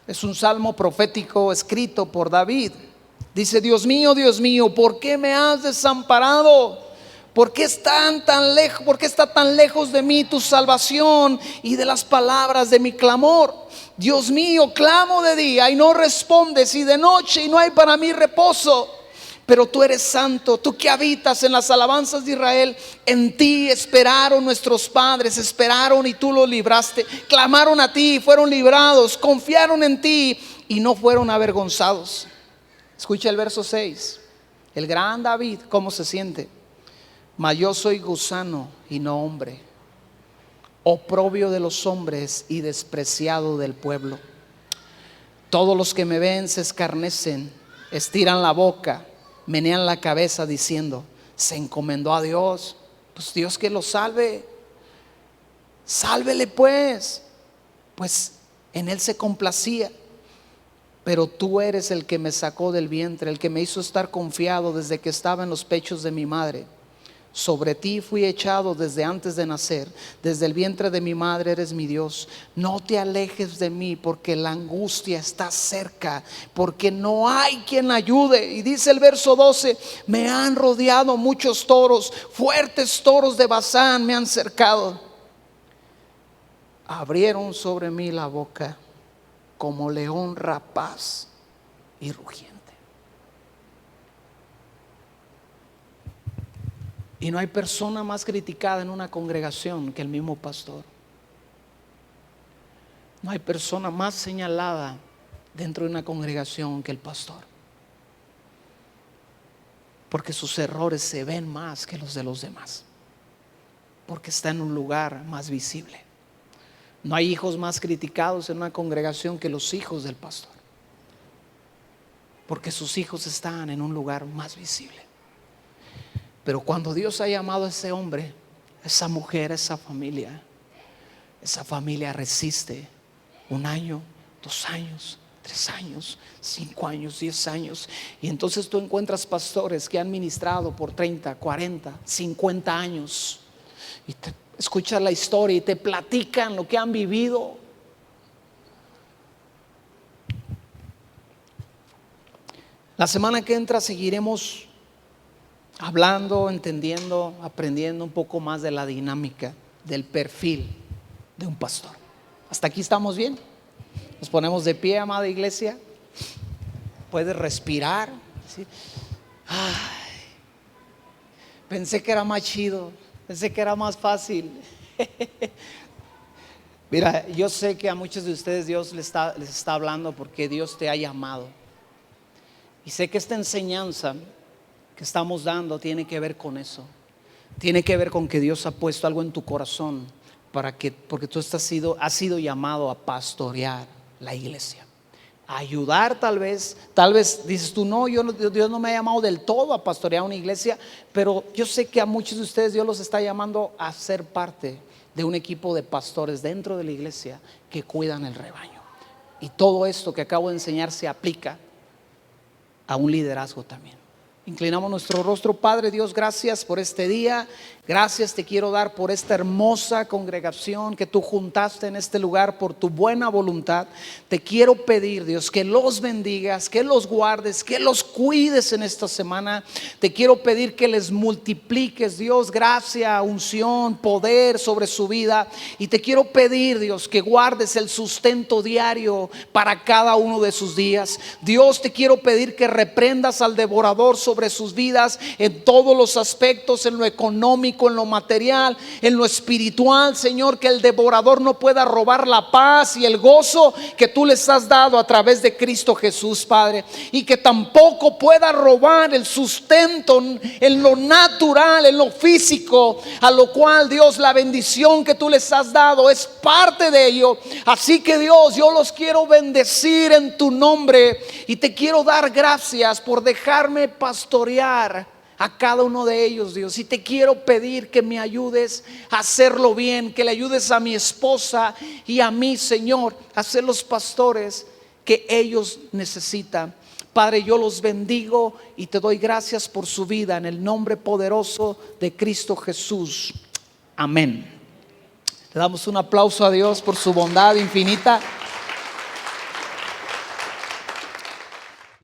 Es un salmo profético escrito por David. Dice: Dios mío, ¿por qué me has desamparado? ¿Por qué tan lejos? ¿Por qué está tan lejos de mí tu salvación y de las palabras de mi clamor? Dios mío, clamo de día y no respondes, y de noche y no hay para mí reposo. Pero tú eres santo, tú que habitas en las alabanzas de Israel. En ti esperaron nuestros padres, esperaron y tú los libraste. Clamaron a ti y fueron librados, confiaron en ti y no fueron avergonzados. Escucha el verso 6. El gran David, ¿cómo se siente? Mas yo soy gusano y no hombre, oprobio de los hombres y despreciado del pueblo. Todos los que me ven se escarnecen, estiran la boca, menean la cabeza diciendo: se encomendó a Dios. Pues Dios que lo salve, sálvele pues en él se complacía. Pero tú eres el que me sacó del vientre, el que me hizo estar confiado desde que estaba en los pechos de mi madre. Sobre ti fui echado desde antes de nacer, desde el vientre de mi madre eres mi Dios. No te alejes de mí, porque la angustia está cerca, porque no hay quien ayude. Y dice el verso 12: me han rodeado muchos toros, fuertes toros de Basán me han cercado. Abrieron sobre mí la boca como león rapaz y rugiente. Y no hay persona más criticada en una congregación que el mismo pastor. No hay persona más señalada dentro de una congregación que el pastor, porque sus errores se ven más que los de los demás, porque está en un lugar más visible. No hay hijos más criticados en una congregación que los hijos del pastor, porque sus hijos están en un lugar más visible. Pero cuando Dios ha llamado a ese hombre, a esa mujer, a esa familia resiste 1 año, 2 años, 3 años, 5 años, 10 años. Y entonces tú encuentras pastores que han ministrado por 30, 40, 50 años y te escuchas la historia y te platican lo que han vivido. La semana que entra seguiremos hablando, entendiendo, aprendiendo un poco más de la dinámica, del perfil de un pastor. ¿Hasta aquí estamos bien? Nos ponemos de pie, amada iglesia. Puedes respirar, ¿sí? Pensé que era más chido, pensé que era más fácil. Mira, yo sé que a muchos de ustedes Dios les está hablando porque Dios te ha llamado. Y sé que esta enseñanza que estamos dando tiene que ver con eso. Tiene que ver con que Dios ha puesto algo en tu corazón porque tú has sido llamado a pastorear la iglesia, a ayudar. Tal vez dices tú: no, Dios no me ha llamado del todo a pastorear una iglesia, pero yo sé que a muchos de ustedes Dios los está llamando a ser parte de un equipo de pastores dentro de la iglesia que cuidan el rebaño. Y todo esto que acabo de enseñar se aplica a un liderazgo también. Inclinamos nuestro rostro. Padre Dios, gracias por este día. Gracias te quiero dar por esta hermosa congregación que tú juntaste en este lugar por tu buena voluntad. Te quiero pedir, Dios, que los bendigas, que los guardes, que los cuides en esta semana. Te quiero pedir que les multipliques, Dios, gracia, unción, poder sobre su vida. Y te quiero pedir, Dios, que guardes el sustento diario para cada uno de sus días. Dios, te quiero pedir que reprendas al devorador sobre sus vidas en todos los aspectos, en lo económico, en lo material, en lo espiritual, Señor. Que el devorador no pueda robar la paz y el gozo que tú les has dado a través de Cristo Jesús, Padre. Y que tampoco pueda robar el sustento en lo natural, en lo físico, a lo cual, Dios, la bendición que tú les has dado es parte de ello. Así que, Dios, yo los quiero bendecir en tu nombre y te quiero dar gracias por dejarme pastorear a cada uno de ellos, Dios. Y te quiero pedir que me ayudes a hacerlo bien, que le ayudes a mi esposa y a mí, Señor, a ser los pastores que ellos necesitan. Padre, yo los bendigo y te doy gracias por su vida en el nombre poderoso de Cristo Jesús. Amén. Le damos un aplauso a Dios por su bondad infinita.